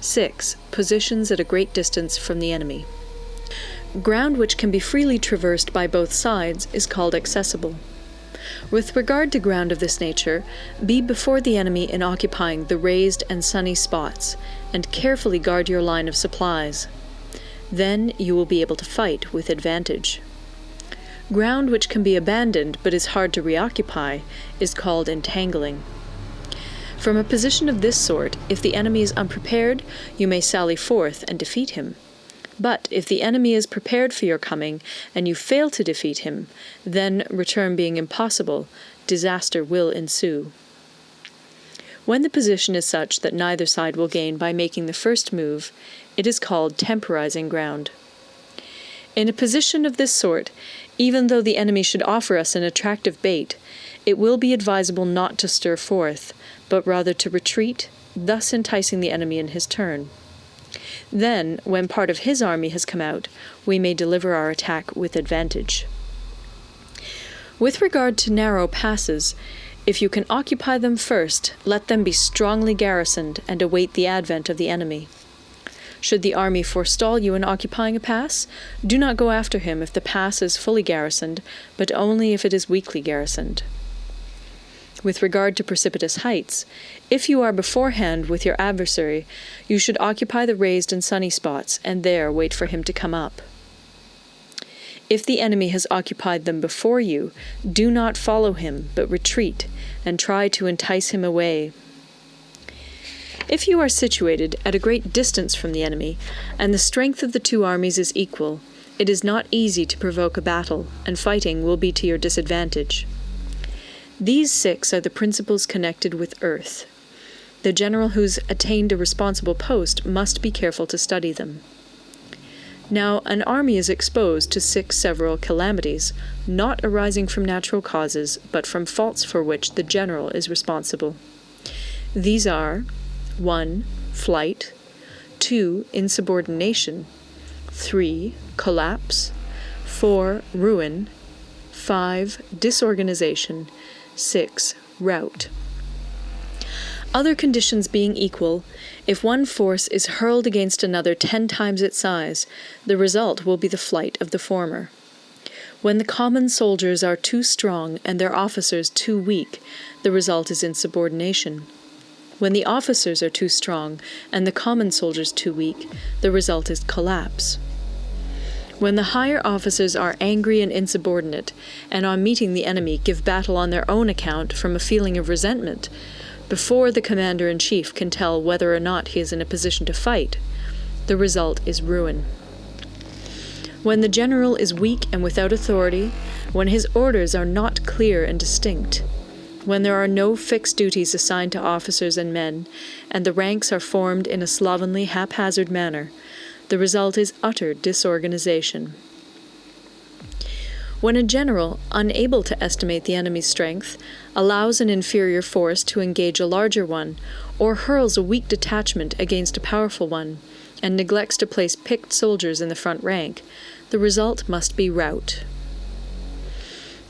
6. Positions at a great distance from the enemy." Ground which can be freely traversed by both sides is called accessible. With regard to ground of this nature, be before the enemy in occupying the raised and sunny spots, and carefully guard your line of supplies. Then you will be able to fight with advantage. Ground which can be abandoned but is hard to reoccupy is called entangling. From a position of this sort, if the enemy is unprepared, you may sally forth and defeat him. But if the enemy is prepared for your coming, and you fail to defeat him, then, return being impossible, disaster will ensue. When the position is such that neither side will gain by making the first move, it is called temporizing ground. In a position of this sort, even though the enemy should offer us an attractive bait, it will be advisable not to stir forth, but rather to retreat, thus enticing the enemy in his turn. Then, when part of his army has come out, we may deliver our attack with advantage. With regard to narrow passes, if you can occupy them first, let them be strongly garrisoned and await the advent of the enemy. Should the army forestall you in occupying a pass, do not go after him if the pass is fully garrisoned, but only if it is weakly garrisoned. With regard to precipitous heights, if you are beforehand with your adversary, you should occupy the raised and sunny spots, and there wait for him to come up. If the enemy has occupied them before you, do not follow him, but retreat, and try to entice him away. If you are situated at a great distance from the enemy, and the strength of the two armies is equal, it is not easy to provoke a battle, and fighting will be to your disadvantage. These 6 are the principles connected with earth. The general who's attained a responsible post must be careful to study them. Now, an army is exposed to 6 several calamities, not arising from natural causes, but from faults for which the general is responsible. These are 1. Flight, 2. Insubordination, 3. Collapse, 4. Ruin, 5. Disorganization, 6. Rout. Other conditions being equal, if one force is hurled against another 10 times its size, the result will be the flight of the former. When the common soldiers are too strong and their officers too weak, the result is insubordination. When the officers are too strong and the common soldiers too weak, the result is collapse. When the higher officers are angry and insubordinate, and on meeting the enemy give battle on their own account from a feeling of resentment, before the commander-in-chief can tell whether or not he is in a position to fight, the result is ruin. When the general is weak and without authority, when his orders are not clear and distinct, when there are no fixed duties assigned to officers and men, and the ranks are formed in a slovenly, haphazard manner, the result is utter disorganization. When a general, unable to estimate the enemy's strength, allows an inferior force to engage a larger one, or hurls a weak detachment against a powerful one, and neglects to place picked soldiers in the front rank, the result must be rout.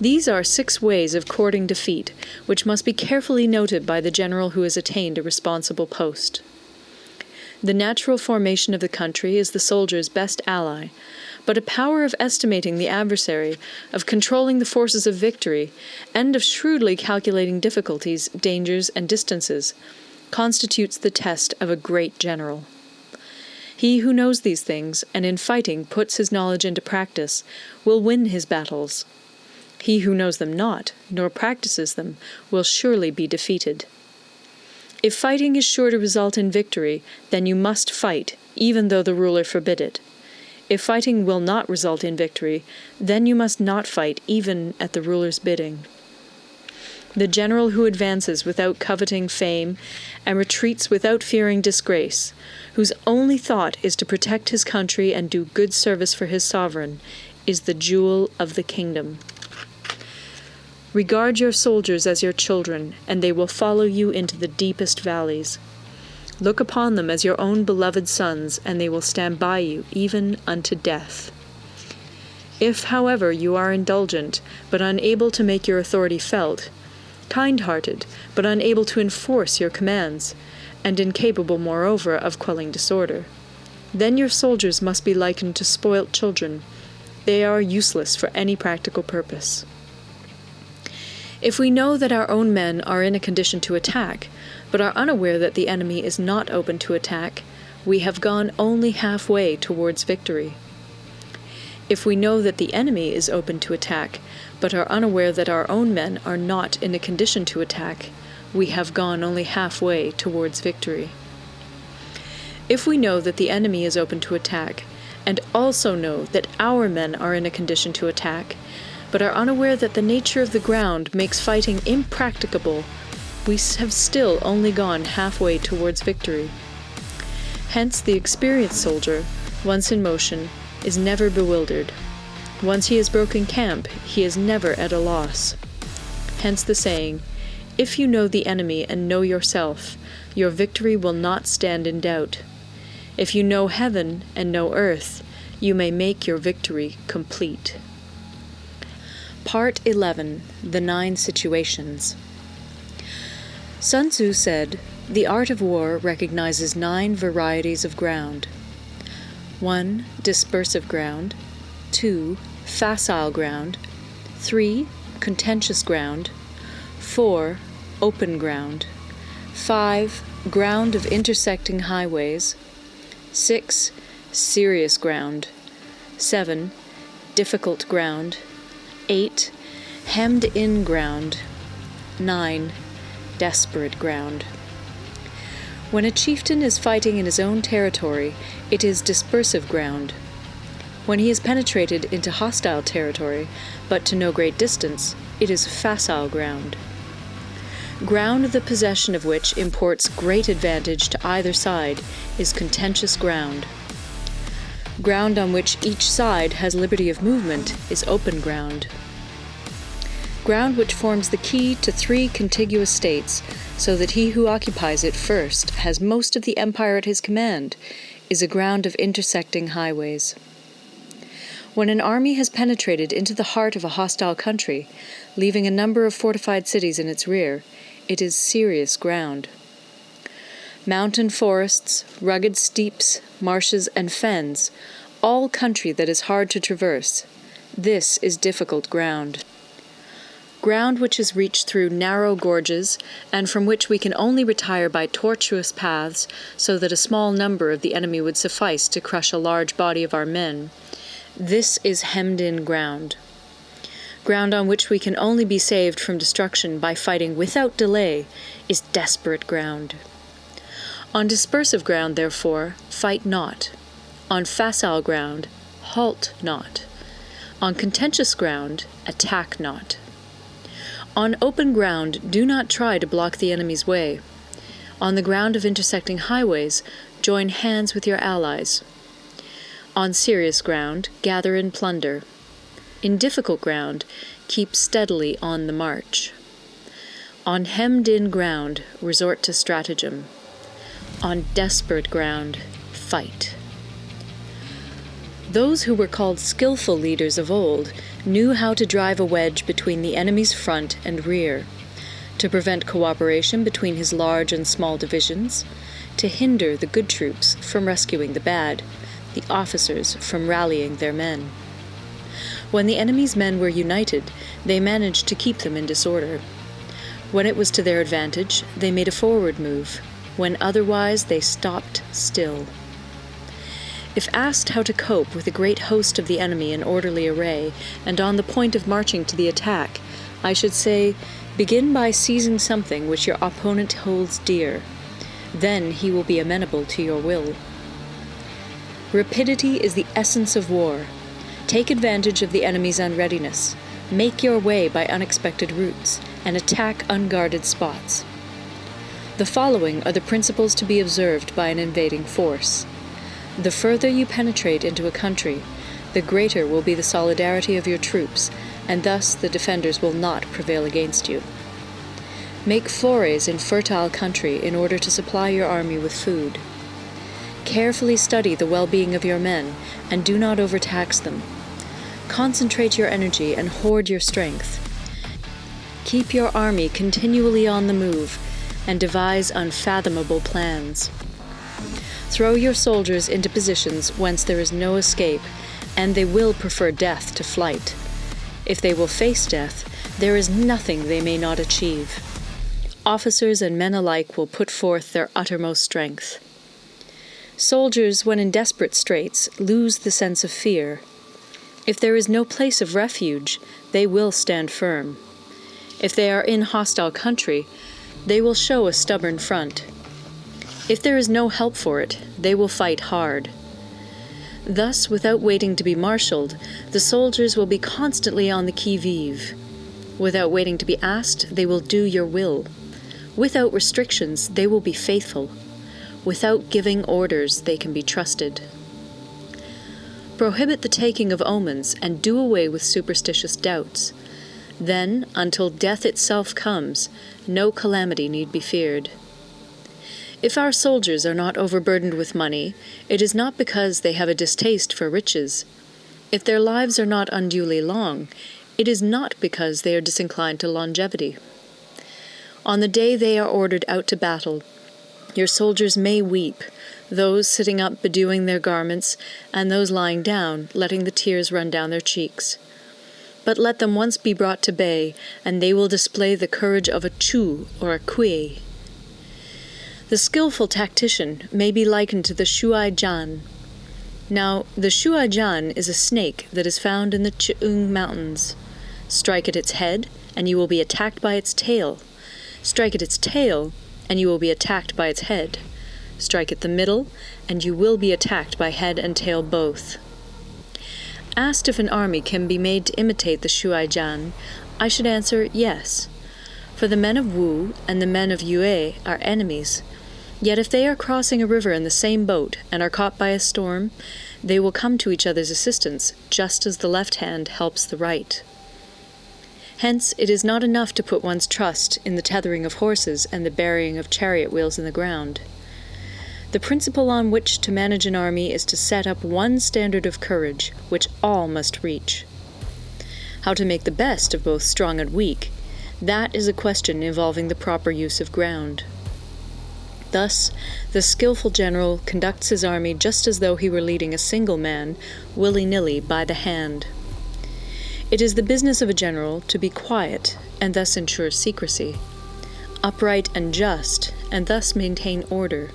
These are 6 ways of courting defeat, which must be carefully noted by the general who has attained a responsible post. The natural formation of the country is the soldier's best ally, but a power of estimating the adversary, of controlling the forces of victory, and of shrewdly calculating difficulties, dangers, and distances, constitutes the test of a great general. He who knows these things, and in fighting puts his knowledge into practice, will win his battles. He who knows them not, nor practices them, will surely be defeated. If fighting is sure to result in victory, then you must fight, even though the ruler forbid it. If fighting will not result in victory, then you must not fight, even at the ruler's bidding. The general who advances without coveting fame, and retreats without fearing disgrace, whose only thought is to protect his country and do good service for his sovereign, is the jewel of the kingdom. Regard your soldiers as your children, and they will follow you into the deepest valleys. Look upon them as your own beloved sons, and they will stand by you even unto death. If, however, you are indulgent, but unable to make your authority felt, kind-hearted, but unable to enforce your commands, and incapable, moreover, of quelling disorder, then your soldiers must be likened to spoilt children. They are useless for any practical purpose. If we know that our own men are in a condition to attack, but are unaware that the enemy is not open to attack, we have gone only halfway towards victory. If we know that the enemy is open to attack, but are unaware that our own men are not in a condition to attack, we have gone only halfway towards victory. If we know that the enemy is open to attack, and also know that our men are in a condition to attack, but are unaware that the nature of the ground makes fighting impracticable, we have still only gone halfway towards victory. Hence the experienced soldier, once in motion, is never bewildered. Once he has broken camp, he is never at a loss. Hence the saying, "If you know the enemy and know yourself, your victory will not stand in doubt. If you know heaven and know earth, you may make your victory complete." Part 11. The 9 Situations. Sun Tzu said, "The art of war recognizes 9 varieties of ground. 1. Dispersive ground. 2. Facile ground. 3. Contentious ground. 4. Open ground. 5. Ground of intersecting highways. 6. Serious ground. 7. Difficult ground. 8. Hemmed-in ground. 9. Desperate ground. When a chieftain is fighting in his own territory, it is dispersive ground. When he has penetrated into hostile territory, but to no great distance, it is facile ground. Ground the possession of which imports great advantage to either side is contentious ground. Ground on which each side has liberty of movement is open ground. Ground which forms the key to 3 contiguous states, so that he who occupies it first has most of the empire at his command, is a ground of intersecting highways. When an army has penetrated into the heart of a hostile country, leaving a number of fortified cities in its rear, it is serious ground. Mountain forests, rugged steeps, marshes, and fens, all country that is hard to traverse. This is difficult ground. Ground which is reached through narrow gorges, and from which we can only retire by tortuous paths, so that a small number of the enemy would suffice to crush a large body of our men. This is hemmed-in ground. Ground on which we can only be saved from destruction by fighting without delay is desperate ground. On dispersive ground, therefore, fight not. On facile ground, halt not. On contentious ground, attack not. On open ground, do not try to block the enemy's way. On the ground of intersecting highways, join hands with your allies. On serious ground, gather in plunder. In difficult ground, keep steadily on the march. On hemmed-in ground, resort to stratagem. On desperate ground, fight. Those who were called skillful leaders of old knew how to drive a wedge between the enemy's front and rear, to prevent cooperation between his large and small divisions, to hinder the good troops from rescuing the bad, the officers from rallying their men. When the enemy's men were united, they managed to keep them in disorder. When it was to their advantage, they made a forward move. When otherwise, they stopped still. If asked how to cope with a great host of the enemy in orderly array, and on the point of marching to the attack, I should say, begin by seizing something which your opponent holds dear. Then he will be amenable to your will. Rapidity is the essence of war. Take advantage of the enemy's unreadiness. Make your way by unexpected routes, and attack unguarded spots. The following are the principles to be observed by an invading force. The further you penetrate into a country, the greater will be the solidarity of your troops, and thus the defenders will not prevail against you. Make forays in fertile country in order to supply your army with food. Carefully study the well-being of your men, and do not overtax them. Concentrate your energy and hoard your strength. Keep your army continually on the move, and devise unfathomable plans. Throw your soldiers into positions whence there is no escape, and they will prefer death to flight. If they will face death, there is nothing they may not achieve. Officers and men alike will put forth their uttermost strength. Soldiers, when in desperate straits, lose the sense of fear. If there is no place of refuge, they will stand firm. If they are in hostile country, they will show a stubborn front. If there is no help for it, they will fight hard. Thus, without waiting to be marshaled, the soldiers will be constantly on the qui-vive. Without waiting to be asked, they will do your will. Without restrictions, they will be faithful. Without giving orders, they can be trusted. Prohibit the taking of omens, and do away with superstitious doubts. Then, until death itself comes, no calamity need be feared. If our soldiers are not overburdened with money, it is not because they have a distaste for riches. If their lives are not unduly long, it is not because they are disinclined to longevity. On the day they are ordered out to battle, your soldiers may weep, those sitting up bedewing their garments, and those lying down, letting the tears run down their cheeks. But let them once be brought to bay, and they will display the courage of a Chu or a Kui. The skillful tactician may be likened to the Shuai-jan. Now, the Shuai-jan is a snake that is found in the Ch'ung Mountains. Strike at its head, and you will be attacked by its tail. Strike at its tail, and you will be attacked by its head. Strike at the middle, and you will be attacked by head and tail both. Asked if an army can be made to imitate the Shuai-jan, I should answer yes. For the men of Wu and the men of Yue are enemies. Yet if they are crossing a river in the same boat and are caught by a storm, they will come to each other's assistance, just as the left hand helps the right. Hence, it is not enough to put one's trust in the tethering of horses and the burying of chariot wheels in the ground. The principle on which to manage an army is to set up one standard of courage, which all must reach. How to make the best of both strong and weak, that is a question involving the proper use of ground. Thus, the skillful general conducts his army just as though he were leading a single man, willy-nilly, by the hand. It is the business of a general to be quiet, and thus ensure secrecy, upright and just, and thus maintain order.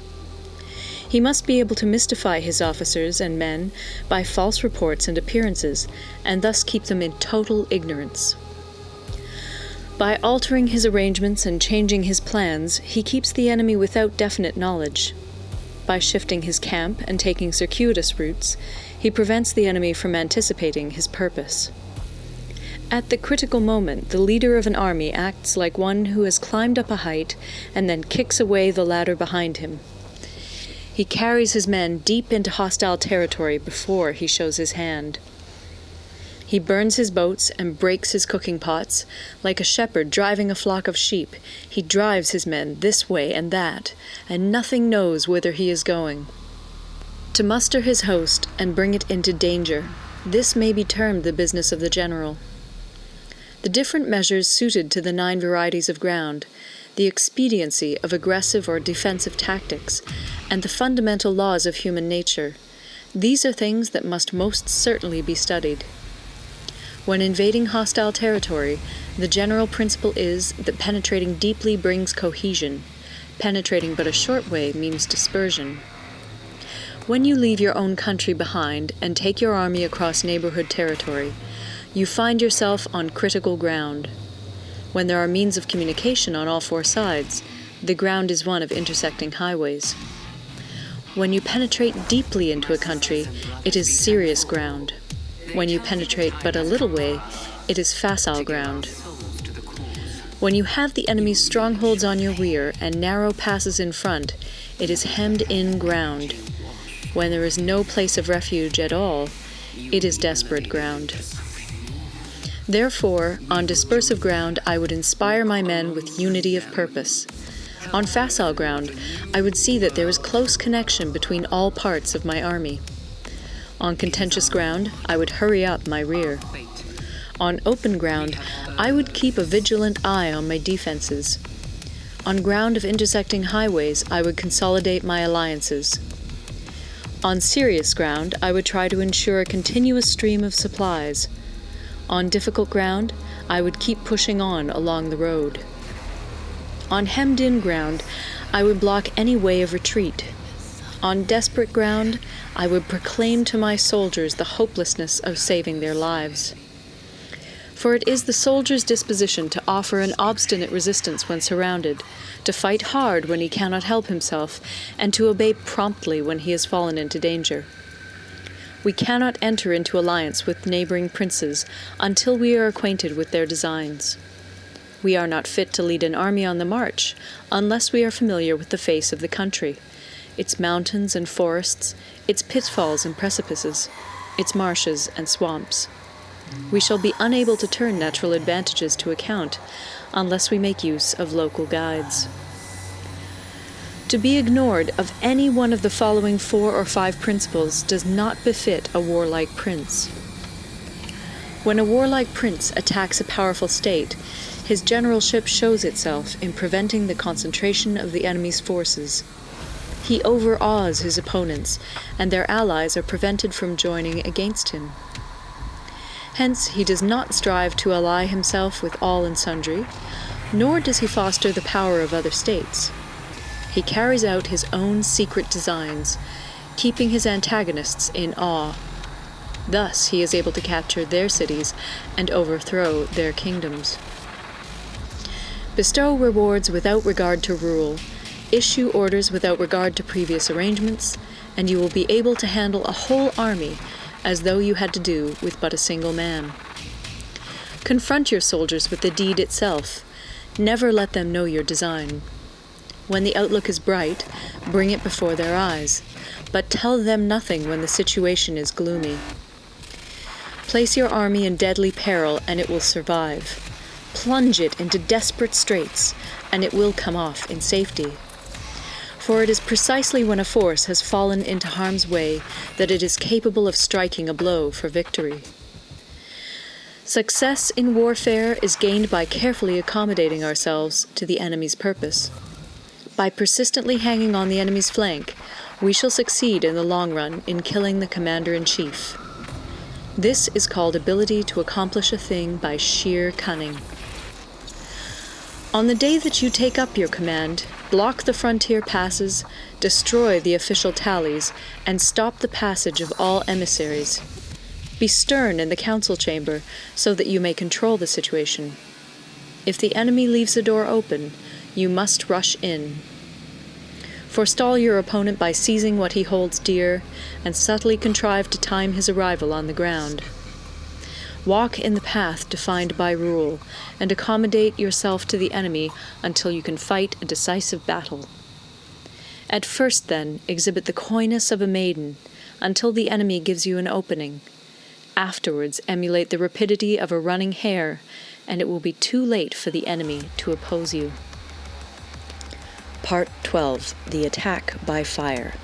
He must be able to mystify his officers and men by false reports and appearances, and thus keep them in total ignorance. By altering his arrangements and changing his plans, he keeps the enemy without definite knowledge. By shifting his camp and taking circuitous routes, he prevents the enemy from anticipating his purpose. At the critical moment, the leader of an army acts like one who has climbed up a height and then kicks away the ladder behind him. He carries his men deep into hostile territory before he shows his hand. He burns his boats and breaks his cooking pots. Like a shepherd driving a flock of sheep, he drives his men this way and that, and nothing knows whither he is going. To muster his host and bring it into danger, This may be termed the business of the general. The different measures suited to the 9 varieties of ground, the expediency of aggressive or defensive tactics, and the fundamental laws of human nature, these are things that must most certainly be studied. When invading hostile territory, the general principle is that penetrating deeply brings cohesion. Penetrating but a short way means dispersion. When you leave your own country behind and take your army across neighborhood territory, you find yourself on critical ground. When there are means of communication on all 4 sides, the ground is one of intersecting highways. When you penetrate deeply into a country, it is serious ground. When you penetrate but a little way, it is facile ground. When you have the enemy's strongholds on your rear and narrow passes in front, it is hemmed-in ground. When there is no place of refuge at all, it is desperate ground. Therefore, on dispersive ground, I would inspire my men with unity of purpose. On facile ground, I would see that there is close connection between all parts of my army. On contentious ground, I would hurry up my rear. On open ground, I would keep a vigilant eye on my defenses. On ground of intersecting highways, I would consolidate my alliances. On serious ground, I would try to ensure a continuous stream of supplies. On difficult ground, I would keep pushing on along the road. On hemmed-in ground, I would block any way of retreat. On desperate ground, I would proclaim to my soldiers the hopelessness of saving their lives. For it is the soldier's disposition to offer an obstinate resistance when surrounded, to fight hard when he cannot help himself, and to obey promptly when he has fallen into danger. We cannot enter into alliance with neighboring princes until we are acquainted with their designs. We are not fit to lead an army on the march unless we are familiar with the face of the country, its mountains and forests, its pitfalls and precipices, its marshes and swamps. We shall be unable to turn natural advantages to account unless we make use of local guides. To be ignored of any one of the following 4 or 5 principles does not befit a warlike prince. When a warlike prince attacks a powerful state, his generalship shows itself in preventing the concentration of the enemy's forces. He overawes his opponents, and their allies are prevented from joining against him. Hence, he does not strive to ally himself with all and sundry, nor does he foster the power of other states. He carries out his own secret designs, keeping his antagonists in awe. Thus he is able to capture their cities and overthrow their kingdoms. Bestow rewards without regard to rule, issue orders without regard to previous arrangements, and you will be able to handle a whole army as though you had to do with but a single man. Confront your soldiers with the deed itself. Never let them know your design. When the outlook is bright, bring it before their eyes, but tell them nothing when the situation is gloomy. Place your army in deadly peril, and it will survive. Plunge it into desperate straits, and it will come off in safety. For it is precisely when a force has fallen into harm's way that it is capable of striking a blow for victory. Success in warfare is gained by carefully accommodating ourselves to the enemy's purpose. By persistently hanging on the enemy's flank, we shall succeed in the long run in killing the commander-in-chief. This is called ability to accomplish a thing by sheer cunning. On the day that you take up your command, block the frontier passes, destroy the official tallies, and stop the passage of all emissaries. Be stern in the council chamber so that you may control the situation. If the enemy leaves the door open, you must rush in. Forestall your opponent by seizing what he holds dear, and subtly contrive to time his arrival on the ground. Walk in the path defined by rule, and accommodate yourself to the enemy until you can fight a decisive battle. At first, then, exhibit the coyness of a maiden, until the enemy gives you an opening. Afterwards, emulate the rapidity of a running hare, and it will be too late for the enemy to oppose you. Part 12. The Attack by Fire.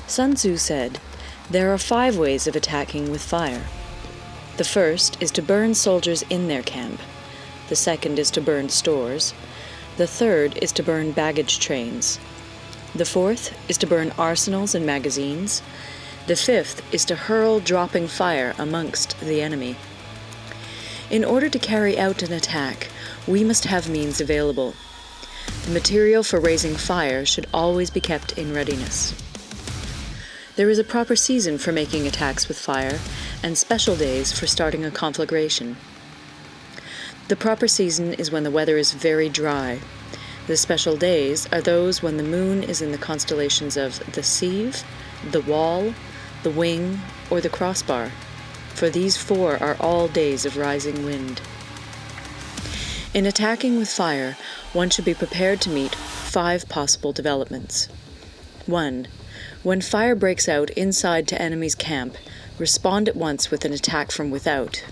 Sun Tzu said, There are 5 ways of attacking with fire. The first is to burn soldiers in their camp. The second is to burn stores. The third is to burn baggage trains. The fourth is to burn arsenals and magazines. The fifth is to hurl dropping fire amongst the enemy. In order to carry out an attack, we must have means available. The material for raising fire should always be kept in readiness. There is a proper season for making attacks with fire, and special days for starting a conflagration. The proper season is when the weather is very dry. The special days are those when the moon is in the constellations of the Sieve, the Wall, the Wing, or the Crossbar, for these 4 are all days of rising wind. In attacking with fire, one should be prepared to meet 5 possible developments. 1. When fire breaks out inside to enemy's camp, respond at once with an attack from without.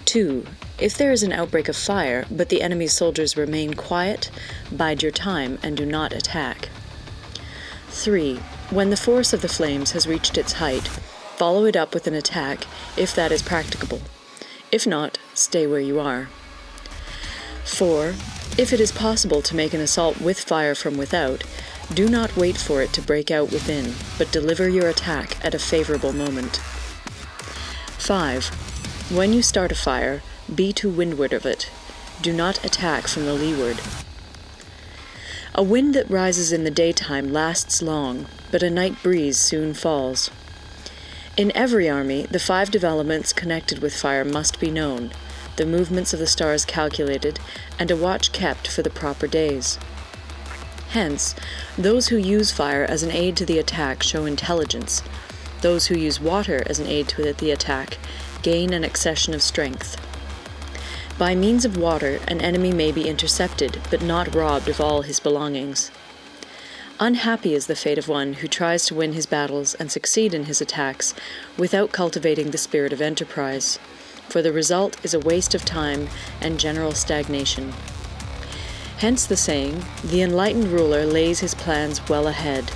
2. If there is an outbreak of fire, but the enemy's soldiers remain quiet, bide your time and do not attack. 3. When the force of the flames has reached its height, follow it up with an attack, if that is practicable. If not, stay where you are. 4. If it is possible to make an assault with fire from without, do not wait for it to break out within, but deliver your attack at a favorable moment. 5. When you start a fire, be to windward of it. Do not attack from the leeward. A wind that rises in the daytime lasts long, but a night breeze soon falls. In every army, the 5 developments connected with fire must be known, the movements of the stars calculated, and a watch kept for the proper days. Hence, those who use fire as an aid to the attack show intelligence. Those who use water as an aid to the attack gain an accession of strength. By means of water, an enemy may be intercepted, but not robbed of all his belongings. Unhappy is the fate of one who tries to win his battles and succeed in his attacks without cultivating the spirit of enterprise, for the result is a waste of time and general stagnation. Hence the saying, the enlightened ruler lays his plans well ahead.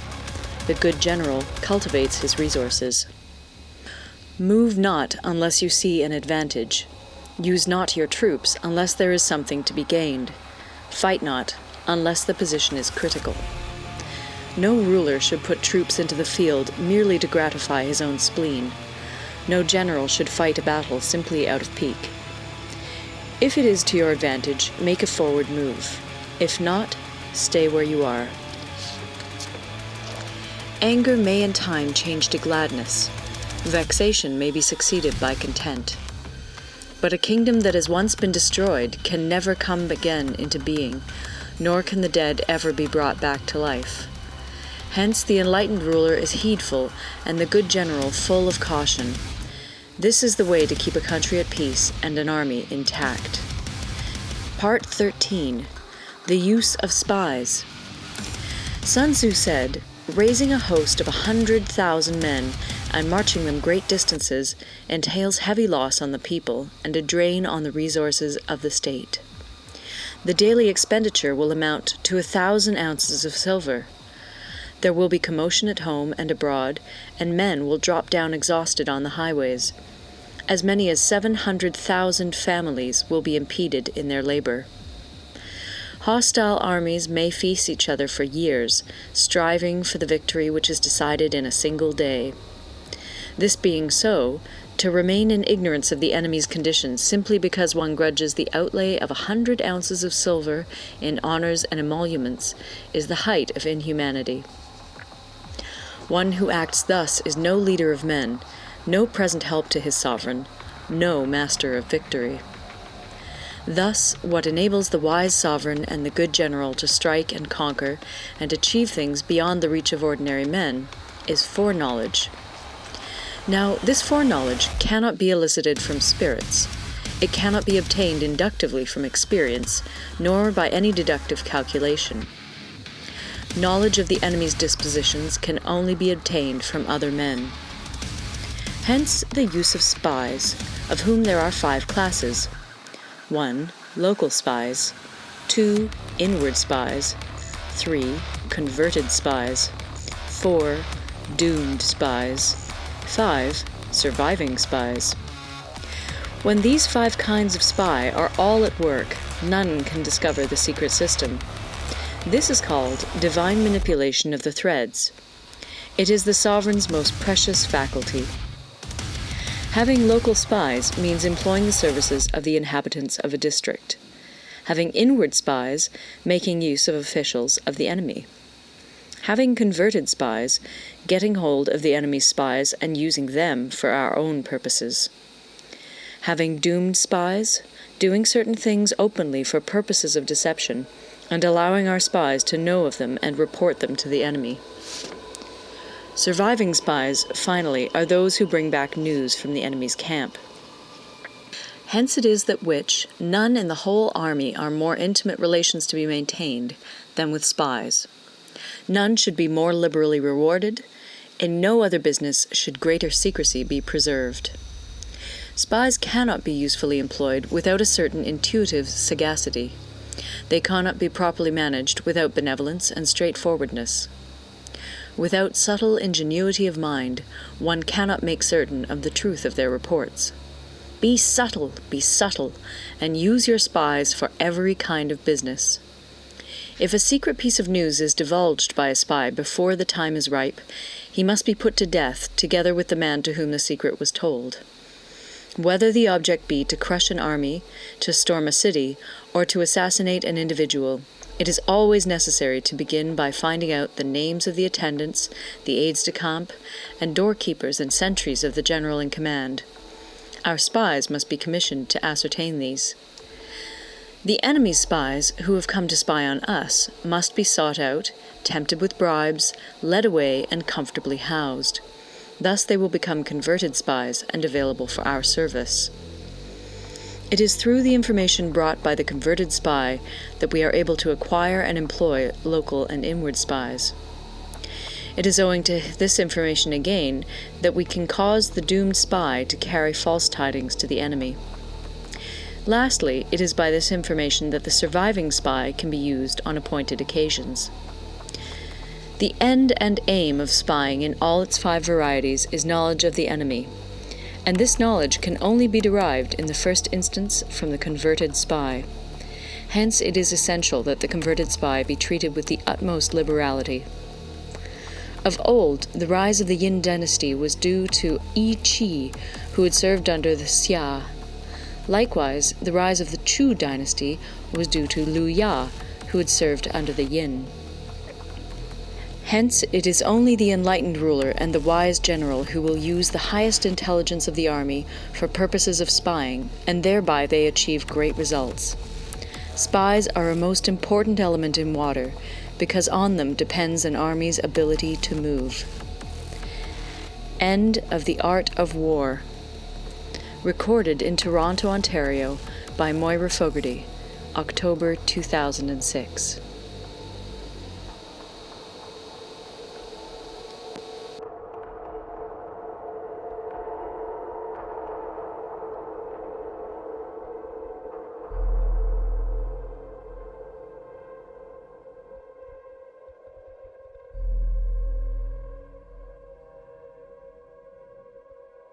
The good general cultivates his resources. Move not unless you see an advantage. Use not your troops unless there is something to be gained. Fight not unless the position is critical. No ruler should put troops into the field merely to gratify his own spleen. No general should fight a battle simply out of pique. If it is to your advantage, make a forward move. If not, stay where you are. Anger may in time change to gladness. Vexation may be succeeded by content. But a kingdom that has once been destroyed can never come again into being, nor can the dead ever be brought back to life. Hence the enlightened ruler is heedful, and the good general full of caution. This is the way to keep a country at peace and an army intact. Part 13. The Use of Spies. Sun Tzu said, "Raising a host of 100,000 men and marching them great distances entails heavy loss on the people and a drain on the resources of the state. The daily expenditure will amount to 1,000 ounces of silver. There will be commotion at home and abroad, and men will drop down exhausted on the highways. As many as 700,000 families will be impeded in their labor. Hostile armies may feast each other for years, striving for the victory which is decided in a single day. This being so, to remain in ignorance of the enemy's conditions simply because one grudges the outlay of 100 ounces of silver in honors and emoluments is the height of inhumanity. One who acts thus is no leader of men, no present help to his sovereign, no master of victory. Thus, what enables the wise sovereign and the good general to strike and conquer and achieve things beyond the reach of ordinary men is foreknowledge. Now, this foreknowledge cannot be elicited from spirits. It cannot be obtained inductively from experience, nor by any deductive calculation. Knowledge of the enemy's dispositions can only be obtained from other men. Hence the use of spies, of whom there are 5 classes. 1. Local spies. 2. Inward spies. 3. Converted spies. 4. doomed spies. 5. Surviving spies. When these 5 kinds of spy are all at work, none can discover the secret system. This is called divine manipulation of the threads. It is the sovereign's most precious faculty. Having local spies means employing the services of the inhabitants of a district. Having inward spies, making use of officials of the enemy. Having converted spies, getting hold of the enemy's spies and using them for our own purposes. Having doomed spies, doing certain things openly for purposes of deception, and allowing our spies to know of them and report them to the enemy. Surviving spies, finally, are those who bring back news from the enemy's camp. Hence it is that none in the whole army are more intimate relations to be maintained than with spies. None should be more liberally rewarded. In no other business should greater secrecy be preserved. Spies cannot be usefully employed without a certain intuitive sagacity. They cannot be properly managed without benevolence and straightforwardness. Without subtle ingenuity of mind, one cannot make certain of the truth of their reports. Be subtle, and use your spies for every kind of business. If a secret piece of news is divulged by a spy before the time is ripe, he must be put to death together with the man to whom the secret was told. Whether the object be to crush an army, to storm a city, or to assassinate an individual, it is always necessary to begin by finding out the names of the attendants, the aides-de-camp, and doorkeepers and sentries of the general in command. Our spies must be commissioned to ascertain these. The enemy's spies, who have come to spy on us, must be sought out, tempted with bribes, led away, and comfortably housed. Thus they will become converted spies and available for our service. It is through the information brought by the converted spy that we are able to acquire and employ local and inward spies. It is owing to this information again that we can cause the doomed spy to carry false tidings to the enemy. Lastly, it is by this information that the surviving spy can be used on appointed occasions. The end and aim of spying in all its 5 varieties is knowledge of the enemy, and this knowledge can only be derived in the first instance from the converted spy. Hence it is essential that the converted spy be treated with the utmost liberality. Of old, the rise of the Yin dynasty was due to Yi Qi, who had served under the Xia. Likewise, the rise of the Chu dynasty was due to Liu Ya, who had served under the Yin. Hence, it is only the enlightened ruler and the wise general who will use the highest intelligence of the army for purposes of spying, and thereby they achieve great results. Spies are a most important element in water, because on them depends an army's ability to move. End of The Art of War. Recorded in Toronto, Ontario by Moira Fogarty, October 2006.